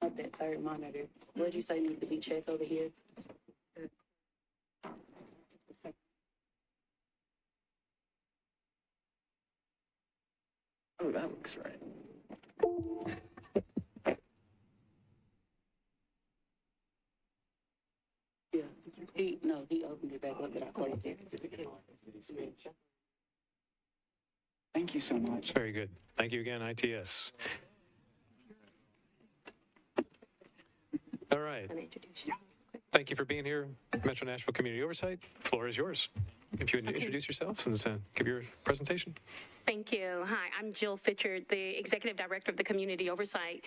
Up that third monitor, what did you say need to be checked over here? Oh, that looks right. Yeah, he opened it back up, but I closed it. Thank you so much. Very good. Thank you again, ITS. All right. Thank you for being here, Metro Nashville Community Oversight. The floor is yours. If you would introduce yourselves and give your presentation. Thank you. Hi, I'm Jill Fitchard, the Executive Director of the Community Oversight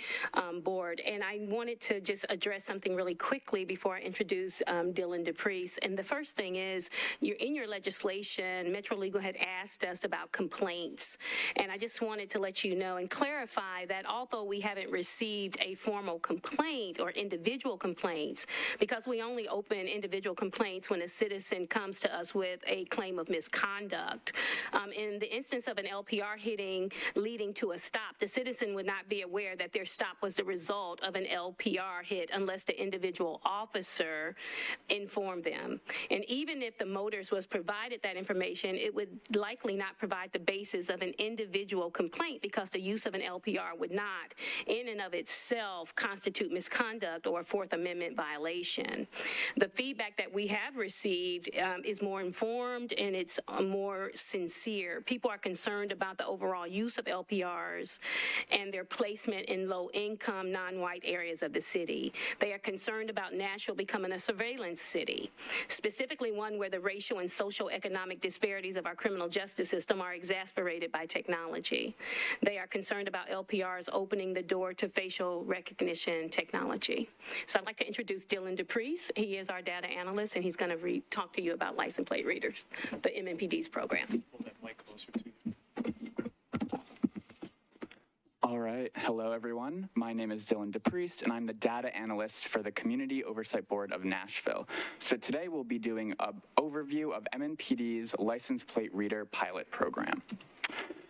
Board, and I wanted to just address something really quickly before I introduce Dylan DePriest. And the first thing is, in your legislation, Metro Legal had asked us about complaints, and I just wanted to let you know and clarify that although we haven't received a formal complaint or individual complaints, because we only open individual complaints when a citizen comes to us with a claim of misconduct. In the instance of an LPR hitting leading to a stop, the citizen would not be aware that their stop was the result of an LPR hit unless the individual officer informed them. And even if the motorist was provided that information, it would likely not provide the basis of an individual complaint, because the use of an LPR would not in and of itself constitute misconduct or a Fourth Amendment violation. The feedback that we have received is more informed and it's more sincere. People are concerned about the overall use of LPRs and their placement in low-income, non-white areas of the city. They are concerned about Nashville becoming a surveillance city, specifically one where the racial and social economic disparities of our criminal justice system are exacerbated by technology. They are concerned about LPRs opening the door to facial recognition technology. So I'd like to introduce Dylan DePriest. He is our data analyst, and he's going to talk to you about license plate readers, the MMPD's program. Pull that mic closer to you. All right. Hello, everyone. My name is Dylan DePriest, and I'm the data analyst for the Community Oversight Board of Nashville. So today we'll be doing an overview of MNPD's license plate reader pilot program.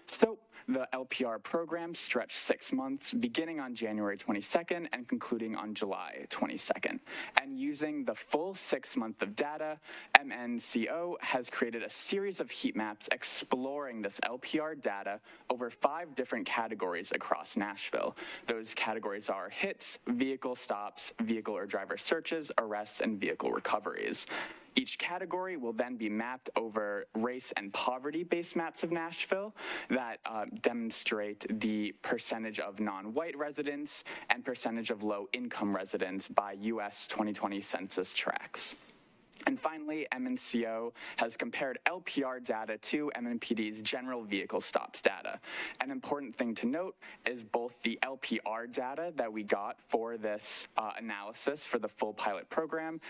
So the LPR program stretched 6 months, beginning on January 22nd and concluding on July 22nd. And using the full 6 months of data, MNCO has created a series of heat maps exploring this LPR data over 5 different categories across Nashville. Those categories are hits, vehicle stops, vehicle or driver searches, arrests, and vehicle recoveries. Each category will then be mapped over race and poverty-based maps of Nashville that demonstrate the percentage of non-white residents and percentage of low-income residents by U.S. 2020 census tracts. And finally, MNCO has compared LPR data to MNPD's general vehicle stops data. An important thing to note is both the LPR data that we got for this analysis for the full pilot program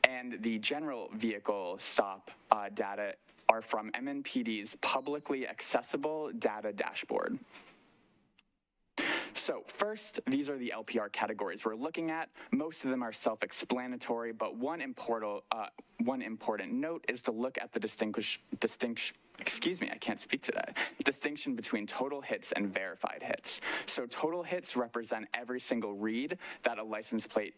and the general vehicle stop data are from MNPD's publicly accessible data dashboard. So first, these are the LPR categories we're looking at. Most of them are self-explanatory, but one important note is to look at the distinction between total hits and verified hits. So total hits represent every single read that a license plate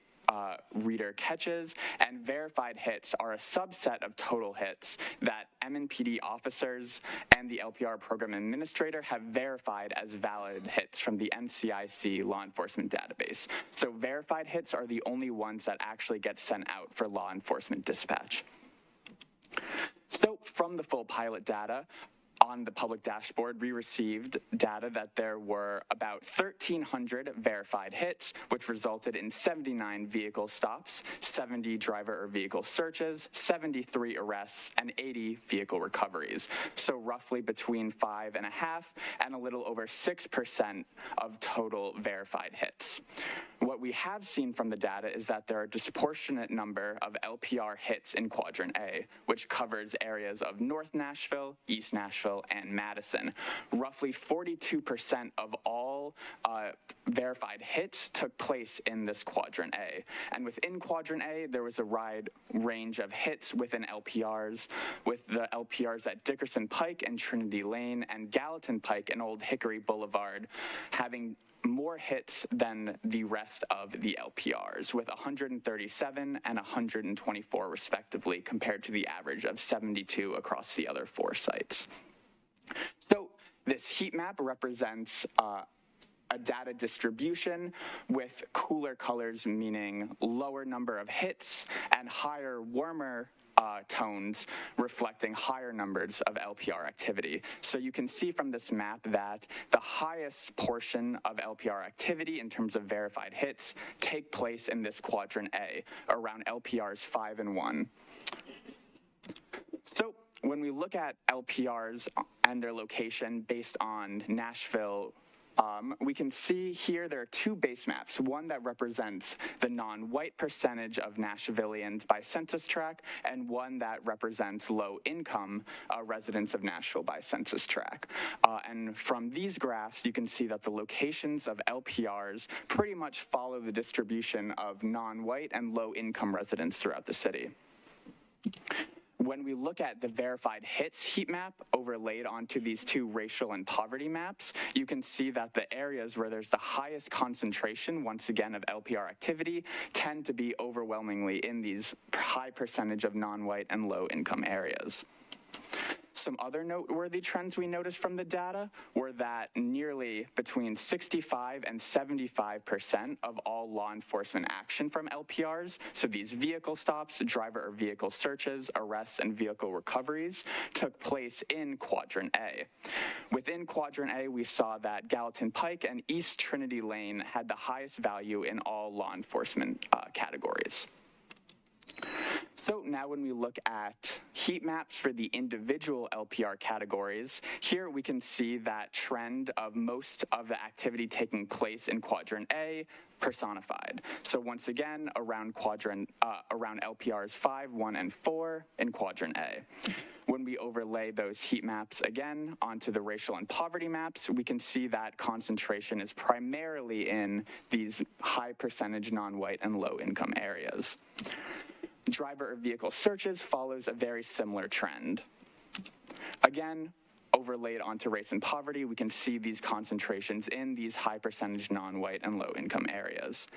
reader catches, and verified hits are a subset of total hits that MNPD officers and the LPR program administrator have verified as valid hits from the NCIC law enforcement database. So verified hits are the only ones that actually get sent out for law enforcement dispatch. So from the full pilot data, on the public dashboard, we received data that there were about 1,300 verified hits, which resulted in 79 vehicle stops, 70 driver or vehicle searches, 73 arrests, and 80 vehicle recoveries. So roughly between 5.5% and a little over 6% of total verified hits. What we have seen from the data is that there are a disproportionate number of LPR hits in Quadrant A, which covers areas of North Nashville, East Nashville, and Madison. Roughly 42% of all verified hits took place in this Quadrant A. And within Quadrant A, there was a wide range of hits within LPRs, with the LPRs at Dickerson Pike and Trinity Lane and Gallatin Pike and Old Hickory Boulevard having more hits than the rest of the LPRs, with 137 and 124 respectively, compared to the average of 72 across the other 4 sites. So this heat map represents a data distribution with cooler colors, meaning lower number of hits, and higher, warmer tones reflecting higher numbers of LPR activity. So you can see from this map that the highest portion of LPR activity in terms of verified hits take place in this Quadrant A, around LPRs 5 and 1. So when we look at LPRs and their location based on Nashville, we can see here there are 2 base maps, one that represents the non-white percentage of Nashvillians by census tract, and one that represents low-income residents of Nashville by census tract. And from these graphs, you can see that the locations of LPRs pretty much follow the distribution of non-white and low-income residents throughout the city. When we look at the verified hits heat map overlaid onto these 2 racial and poverty maps, you can see that the areas where there's the highest concentration, once again, of LPR activity tend to be overwhelmingly in these high percentage of non-white and low-income areas. Some other noteworthy trends we noticed from the data were that nearly between 65 and 75% of all law enforcement action from LPRs, so these vehicle stops, driver or vehicle searches, arrests, and vehicle recoveries, took place in Quadrant A. Within Quadrant A, we saw that Gallatin Pike and East Trinity Lane had the highest value in all law enforcement categories. So now when we look at heat maps for the individual LPR categories, here we can see that trend of most of the activity taking place in Quadrant A personified. So once again, around LPRs 5, 1, and 4 in Quadrant A. When we overlay those heat maps again onto the racial and poverty maps, we can see that concentration is primarily in these high percentage non-white and low-income areas. Driver or vehicle searches follows a very similar trend. Again, overlaid onto race and poverty, we can see these concentrations in these high percentage non-white and low-income areas.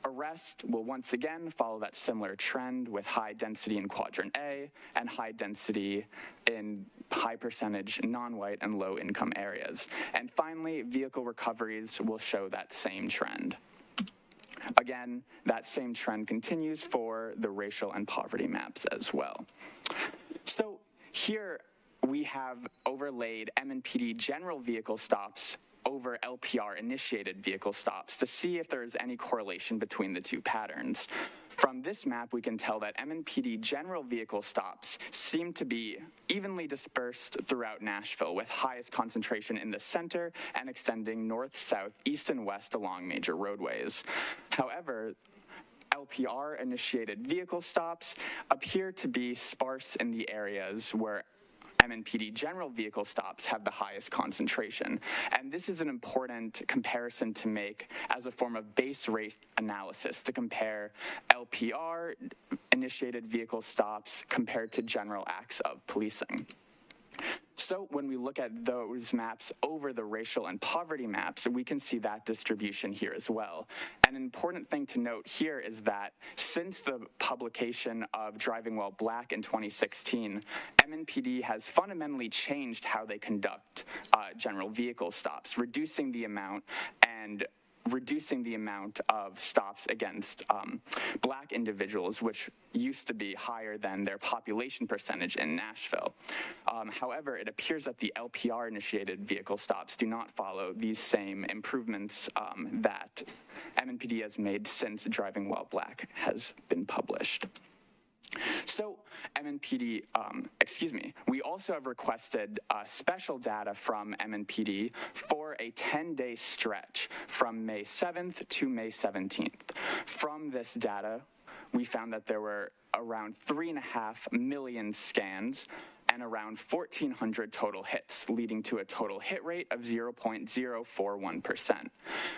Arrest will once again follow that similar trend with high density in Quadrant A and high density in high percentage non-white and low-income areas. And finally, vehicle recoveries will show that same trend. Again, that same trend continues for the racial and poverty maps as well. So here we have overlaid MNPD general vehicle stops over LPR-initiated vehicle stops to see if there is any correlation between the two patterns. From this map, we can tell that MNPD general vehicle stops seem to be evenly dispersed throughout Nashville, with highest concentration in the center and extending north, south, east, and west along major roadways. However, LPR-initiated vehicle stops appear to be sparse in the areas where MNPD general vehicle stops have the highest concentration. And this is an important comparison to make as a form of base rate analysis to compare LPR-initiated vehicle stops compared to general acts of policing. So when we look at those maps over the racial and poverty maps, we can see that distribution here as well. And an important thing to note here is that since the publication of Driving While Black in 2016, MNPD has fundamentally changed how they conduct general vehicle stops, reducing the amount of stops against black individuals, which used to be higher than their population percentage in Nashville. However, it appears that the LPR-initiated vehicle stops do not follow these same improvements that MNPD has made since Driving While Black has been published. So we also have requested special data from MNPD for a 10-day stretch from May 7th to May 17th. From this data, we found that there were around 3.5 million scans and around 1,400 total hits, leading to a total hit rate of 0.041%.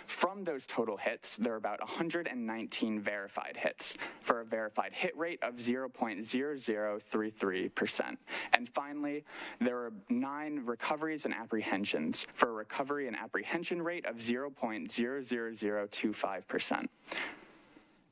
From those total hits, there are about 119 verified hits, for a verified hit rate of 0.0033%. And finally, there are 9 recoveries and apprehensions, for a recovery and apprehension rate of 0.00025%.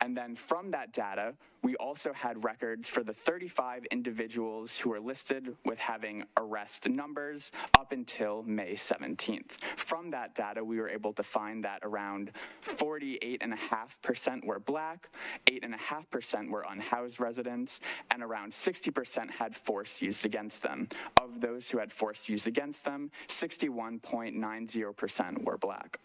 And then from that data, we also had records for the 35 individuals who were listed with having arrest numbers up until May 17th. From that data, we were able to find that around 48.5% were black, 8.5% were unhoused residents, and around 60% had force used against them. Of those who had force used against them, 61.90% were black.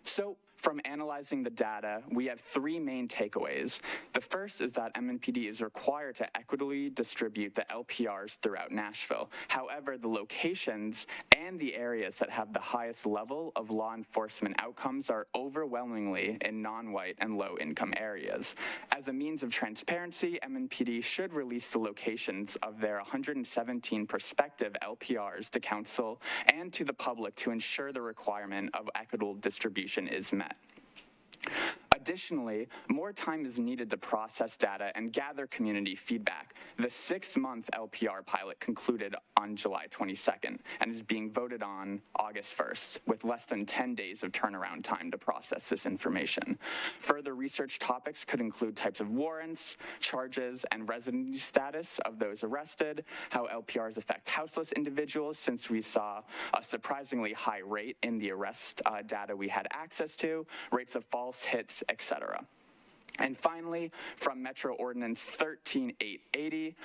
So, from analyzing the data, we have 3 main takeaways. The first is that MNPD is required to equitably distribute the LPRs throughout Nashville. However, the locations and the areas that have the highest level of law enforcement outcomes are overwhelmingly in non-white and low-income areas. As a means of transparency, MNPD should release the locations of their 117 prospective LPRs to council and to the public to ensure the requirement of equitable distribution is met. Additionally, more time is needed to process data and gather community feedback. The 6-month LPR pilot concluded on July 22nd and is being voted on August 1st, with less than 10 days of turnaround time to process this information. Further research topics could include types of warrants, charges, and residency status of those arrested, how LPRs affect houseless individuals, since we saw a surprisingly high rate in the arrest data we had access to, rates of false hits, etc. And finally, from Metro Ordinance 13880,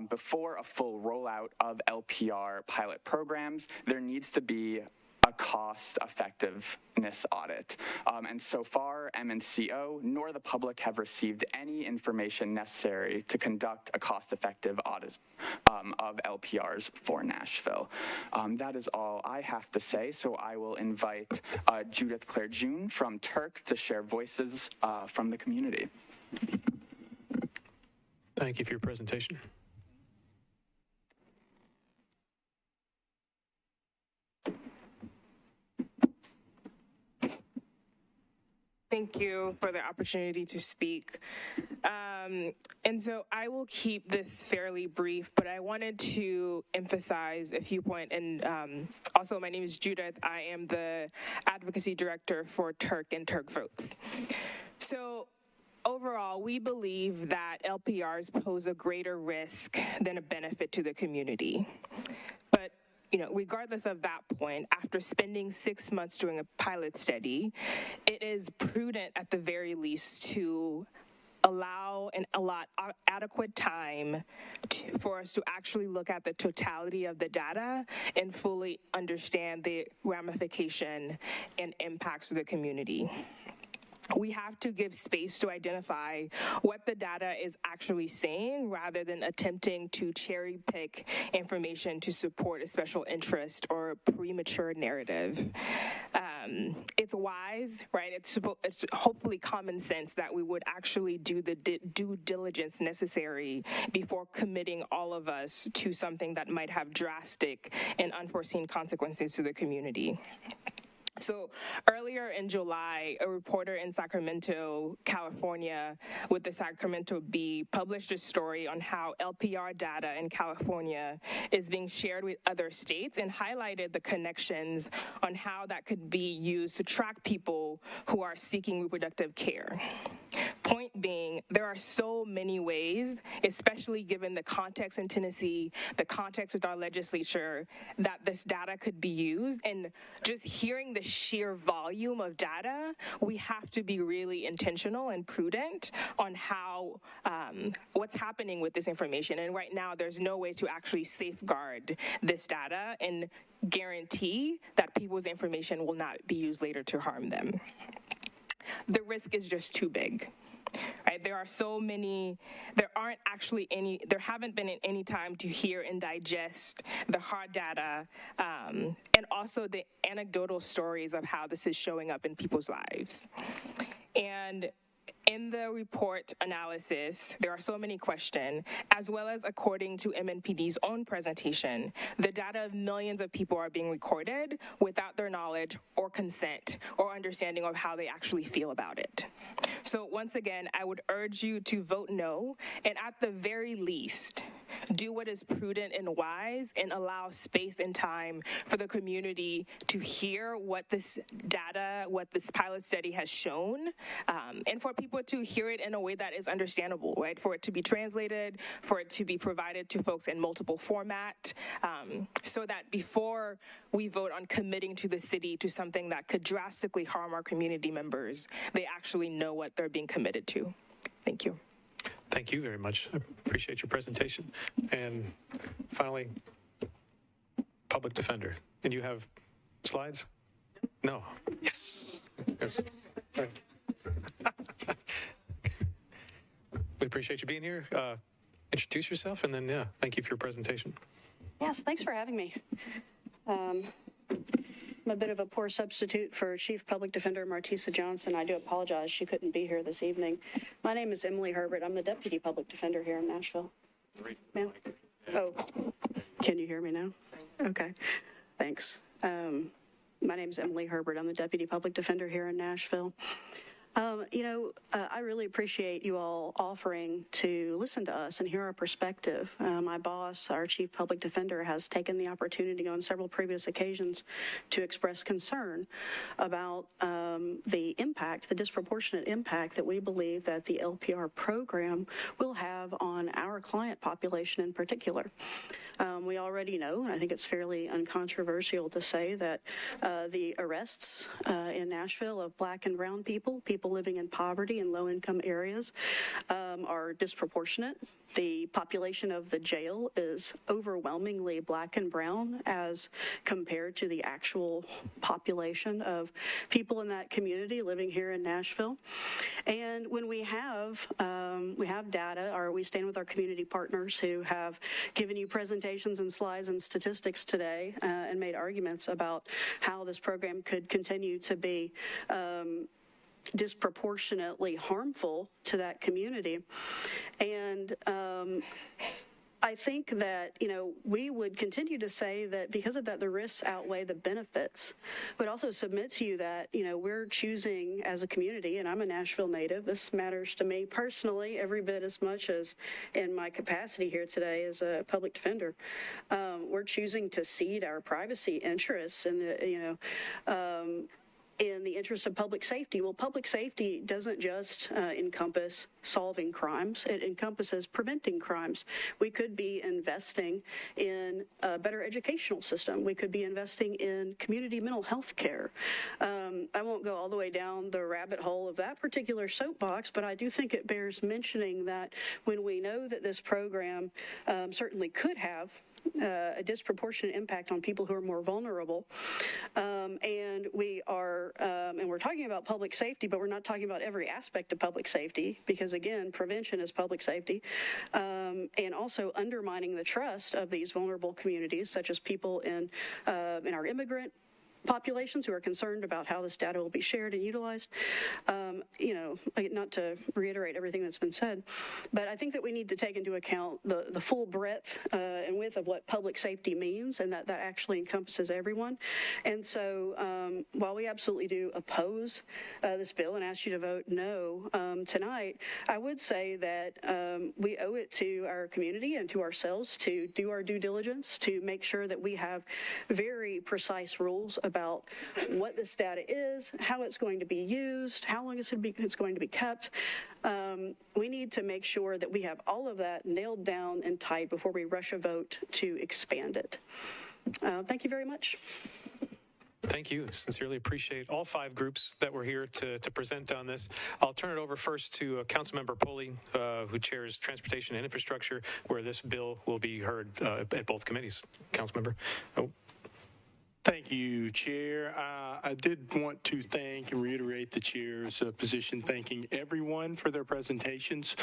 before a full rollout of LPR pilot programs, there needs to be a cost-effectiveness audit. And so far, MNCO nor the public have received any information necessary to conduct a cost-effective audit of LPRs for Nashville. That is all I have to say, so I will invite Judith Claire June from Turk to share voices from the community. Thank you for your presentation. Thank you for the opportunity to speak. And so I will keep this fairly brief, but I wanted to emphasize a few points. And also, my name is Judith. I am the advocacy director for Turk and Turk Votes. So overall, we believe that LPRs pose a greater risk than a benefit to the community. But regardless of that point, after spending 6 months doing a pilot study, it is prudent at the very least to allow and allot adequate time for us to actually look at the totality of the data and fully understand the ramification and impacts to the community. We have to give space to identify what the data is actually saying rather than attempting to cherry pick information to support a special interest or a premature narrative. It's wise, right? It's hopefully common sense that we would actually do the due diligence necessary before committing all of us to something that might have drastic and unforeseen consequences to the community. So earlier in July, a reporter in Sacramento, California, with the Sacramento Bee, published a story on how LPR data in California is being shared with other states and highlighted the connections on how that could be used to track people who are seeking reproductive care. Point being, there are so many ways, especially given the context in Tennessee, the context with our legislature, that this data could be used. And just hearing the sheer volume of data, we have to be really intentional and prudent on how, what's happening with this information. And right now, there's no way to actually safeguard this data and guarantee that people's information will not be used later to harm them. The risk is just too big. Right? There are so many, there haven't been any time to hear and digest the hard data and also the anecdotal stories of how this is showing up in people's lives. And in the report analysis, there are so many questions, as well as according to MNPD's own presentation, the data of millions of people are being recorded without their knowledge or consent or understanding of how they actually feel about it. So once again, I would urge you to vote no, and at the very least, do what is prudent and wise and allow space and time for the community to hear what this data, what this pilot study has shown, and for people to hear it in a way that is understandable, right? For it to be translated, for it to be provided to folks in multiple format, so that before we vote on committing to the city to something that could drastically harm our community members, they actually know what they're being committed to. Thank you. Thank you very much. I appreciate your presentation. And finally, public defender. And you have slides? No. Yes. Yes. All right. We appreciate you being here. Introduce yourself, and then, thank you for your presentation. Yes, thanks for having me. I'm a bit of a poor substitute for Chief Public Defender Martisa Johnson. I do apologize she couldn't be here this evening. My name is Emily Herbert. I'm the Deputy Public Defender here in Nashville. Ma'am? Oh, can you hear me now? Okay, thanks. My name is Emily Herbert. I'm the Deputy Public Defender here in Nashville. I really appreciate you all offering to listen to us and hear our perspective. My boss, our Chief Public Defender, has taken the opportunity on several previous occasions to express concern about the disproportionate impact that we believe that the LPR program will have on our client population in particular. We already know, and I think it's fairly uncontroversial to say that the arrests in Nashville of Black and brown people living in poverty and low-income areas are disproportionate. The population of the jail is overwhelmingly Black and brown as compared to the actual population of people in that community living here in Nashville. And when we have data, or we stand with our community partners who have given you presentations and slides and statistics today and made arguments about how this program could continue to be disproportionately harmful to that community. And I think that, we would continue to say that because of that, the risks outweigh the benefits. Would also submit to you that, we're choosing as a community, and I'm a Nashville native, this matters to me personally every bit as much as in my capacity here today as a public defender. We're choosing to cede our privacy interests in the, in the interest of public safety. Well, public safety doesn't just encompass solving crimes. It encompasses preventing crimes. We could be investing in a better educational system. We could be investing in community mental health care. I won't go all the way down the rabbit hole of that particular soapbox, but I do think it bears mentioning that when we know that this program certainly could have a disproportionate impact on people who are more vulnerable. And we're talking about public safety, but we're not talking about every aspect of public safety, because again, prevention is public safety, and also undermining the trust of these vulnerable communities, such as people in our immigrant populations who are concerned about how this data will be shared and utilized. Not to reiterate everything that's been said, but I think that we need to take into account the full breadth and width of what public safety means, and that actually encompasses everyone. And so while we absolutely do oppose this bill and ask you to vote no tonight, I would say that we owe it to our community and to ourselves to do our due diligence to make sure that we have very precise rules about what this data is, how it's going to be used, how long it's going to be kept. We need to make sure that we have all of that nailed down and tight before we rush a vote to expand it. Thank you very much. Thank you. Sincerely appreciate all 5 groups that were here to present on this. I'll turn it over first to Councilmember Pulley, who chairs Transportation and Infrastructure, where this bill will be heard at both committees. Councilmember. Oh. Thank you, Chair. I did want to thank and reiterate the Chair's position, thanking everyone for their presentations.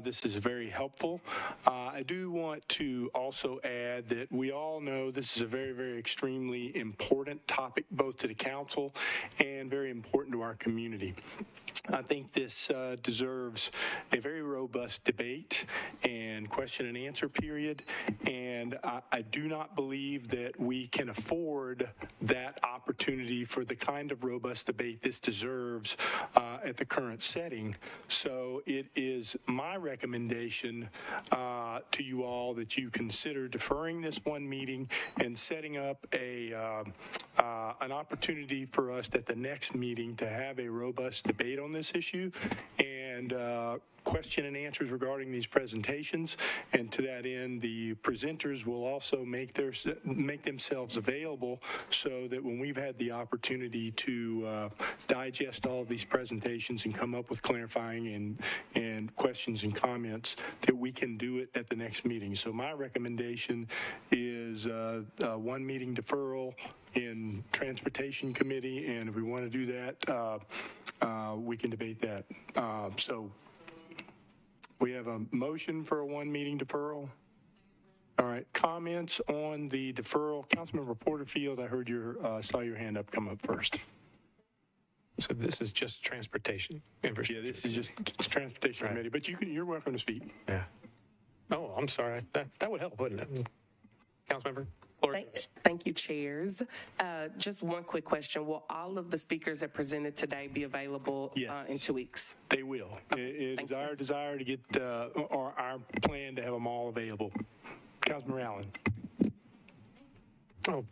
This is very helpful. I do want to also add that we all know this is a very, very extremely important topic, both to the council and very important to our community. I think this deserves a very robust debate and question and answer period, and I do not believe that we can afford that opportunity for the kind of robust debate this deserves at the current setting. So it is my recommendation to you all that you consider deferring this one meeting and setting up an opportunity for us at the next meeting to have a robust debate on this issue and question and answers regarding these presentations. And to that end, the presenters will also make themselves available so that when we've had the opportunity to digest all of these presentations and come up with clarifying and questions and comments, that we can do it at the next meeting. So my recommendation is one meeting deferral in Transportation Committee, and if we want to do that, we can debate that. So we have a motion for a one meeting deferral. All right, comments on the deferral. Councilmember Porterfield, I heard saw your hand up come up first. So this is just transportation infrastructure. Yeah, this is just Transportation Committee, but you're welcome to speak. Yeah. Oh, I'm sorry. That would help, wouldn't it? Councilmember? Thank you, chairs. Just one quick question. Will all of the speakers that presented today be available in 2 weeks? They will. Okay, it is our desire to get, or our plan to have them all available. Councilman Allen. Oh,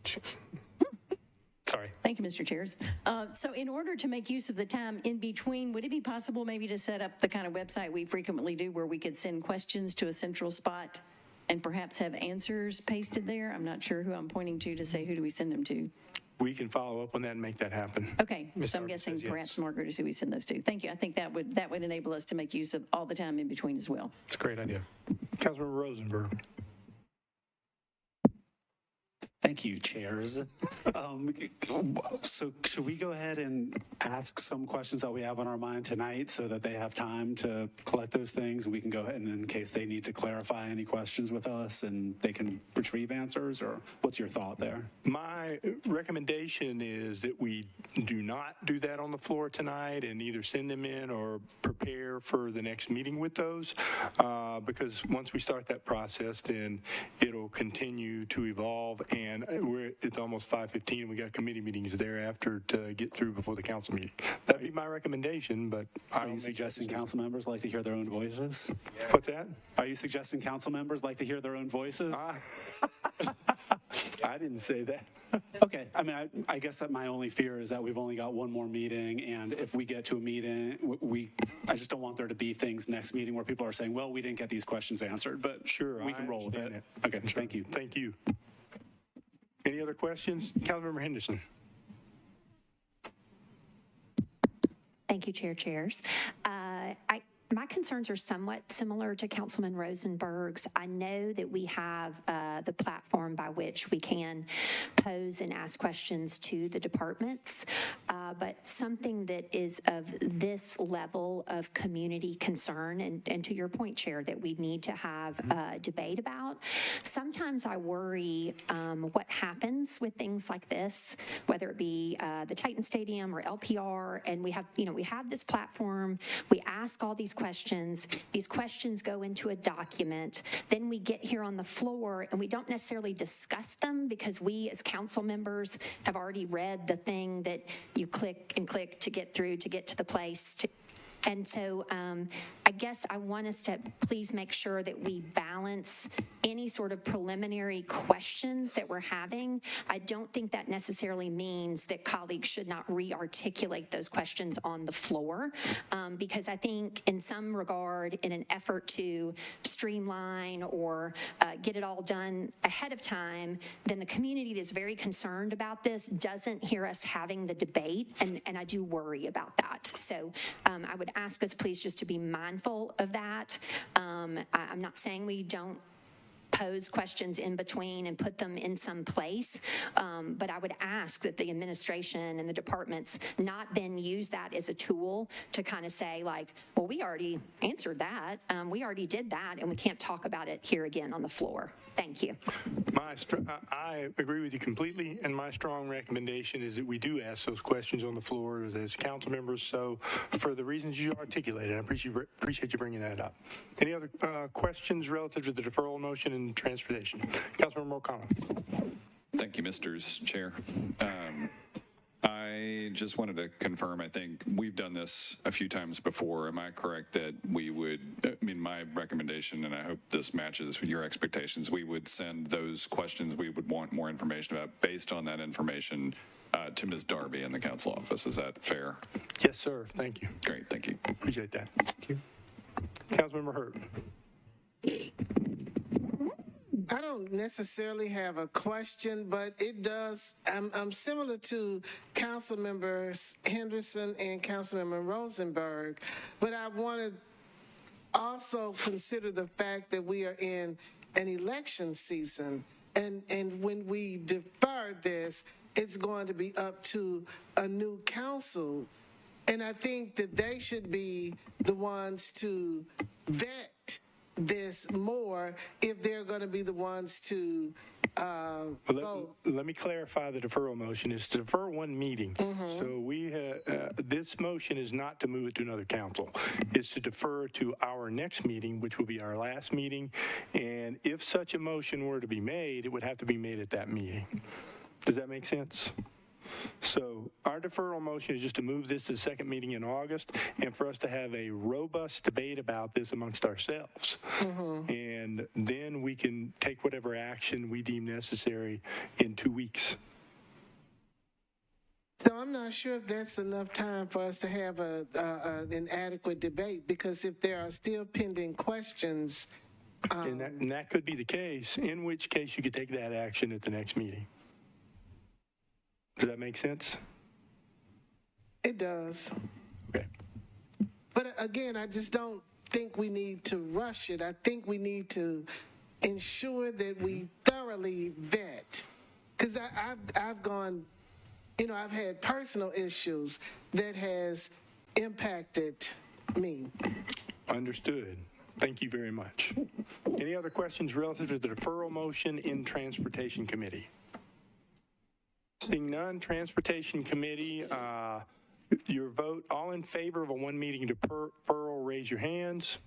sorry. Thank you, Mr. Chairs. So in order to make use of the time in between, would it be possible maybe to set up the kind of website we frequently do where we could send questions to a central spot and perhaps have answers pasted there? I'm not sure who I'm pointing to say who do we send them to. We can follow up on that and make that happen. Okay, so I'm guessing perhaps Margaret is who we send those to. Thank you. I think that would enable us to make use of all the time in between as well. It's a great idea. Councilmember Rosenberg. Thank you, chairs. So should we go ahead and ask some questions that we have on our mind tonight so that they have time to collect those things? We can go ahead and in case they need to clarify any questions with us and they can retrieve answers, or what's your thought there? My recommendation is that we do not do that on the floor tonight and either send them in or prepare for the next meeting with those because once we start that process, then it'll continue to evolve, and it's almost 5:15. We got committee meetings thereafter to get through before the council meeting. That'd be my recommendation, but are you suggesting council members like to hear their own voices? What's that? Are you suggesting council members like to hear their own voices? I didn't say that. Okay, I mean, I guess that my only fear is that we've only got one more meeting, and if we get to a meeting, I just don't want there to be things next meeting where people are saying, well, we didn't get these questions answered, but Sure, we can roll with it. understand Okay, thank you. Thank you. Any other questions? Councilmember Henderson. Thank you, Chairs. My concerns are somewhat similar to Councilman Rosenberg's. I know that we have the platform by which we can pose and ask questions to the departments, but something that is of this level of community concern, and to your point, Chair, that we need to have a debate about. Sometimes I worry what happens with things like this, whether it be the Titan Stadium or LPR, and we have this platform, we ask all these questions go into a document, then we get here on the floor and we don't necessarily discuss them because we as council members have already read the thing that you click and click to get through to get to the place. And so I guess I want us to please make sure that we balance any sort of preliminary questions that we're having. I don't think that necessarily means that colleagues should not re-articulate those questions on the floor, because I think in some regard, in an effort to streamline or get it all done ahead of time, then the community that is very concerned about this doesn't hear us having the debate, and I do worry about that. So I would ask us please just to be mindful of that. I'm not saying we don't pose questions in between and put them in some place, but I would ask that the administration and the departments not then use that as a tool to kind of say like, well, we already answered that, we already did that, and we can't talk about it here again on the floor. Thank you. I agree with you completely, and my strong recommendation is that we do ask those questions on the floor as council members, so for the reasons you articulated, I appreciate you bringing that up. Any other questions relative to the deferral motion and transportation? Councilmember O'Connell. Thank you, Mr. Chair. I just wanted to confirm, I think we've done this a few times before. Am I correct that we would, my recommendation, and I hope this matches your expectations, we would send those questions we would want more information about based on that information to Ms. Darby in the council office. Is that fair? Yes, sir. Thank you. Great. Thank you. Appreciate that. Thank you. Councilmember Hurt. I don't necessarily have a question, but it does. I'm similar to Council Members Henderson and Councilmember Rosenberg, but I want to also consider the fact that we are in an election season, and when we defer this, it's going to be up to a new council, and I think that they should be the ones to vet this more if they're going to be the ones to vote. Let me clarify the deferral motion. Is to defer one meeting. So we this motion is not to move it to another council. It's to defer to our next meeting, which will be our last meeting. And if such a motion were to be made, it would have to be made at that meeting. Does that make sense? So our deferral motion is just to move this to the second meeting in August and for us to have a robust debate about this amongst ourselves. And then we can take whatever action we deem necessary in 2 weeks. So I'm not sure if that's enough time for us to have an adequate debate, because if there are still pending questions. And that could be the case, in which case you could take that action at the next meeting. Does that make sense? It does. Okay. But again, I just don't think we need to rush it. I think we need to ensure that we thoroughly vet. Because I've gone, I've had personal issues that has impacted me. Understood. Thank you very much. Any other questions relative to the deferral motion in Transportation Committee? Seeing none, Transportation Committee, your vote, all in favor of a one meeting deferral, raise your hands.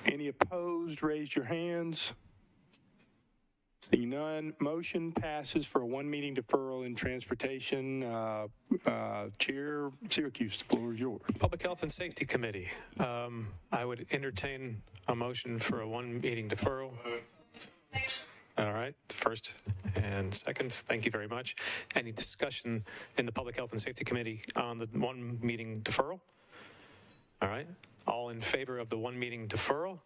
Any opposed, raise your hands. Seeing none, motion passes for a one-meeting deferral in transportation. Chair Syracuse, the floor is yours. Public Health and Safety Committee. I would entertain a motion for a one-meeting deferral. All right, first and second, thank you very much. Any discussion in the Public Health and Safety Committee on the one-meeting deferral? All right, all in favor of the one-meeting deferral?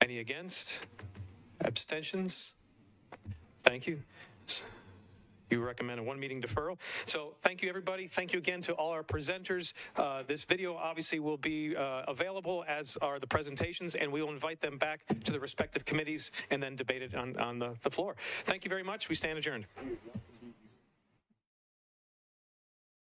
Any against? Abstentions? Thank you. You recommend a one-meeting deferral. So thank you, everybody. Thank you again to all our presenters. This video obviously will be available, as are the presentations, and we will invite them back to the respective committees and then debate it on the floor. Thank you very much. We stand adjourned.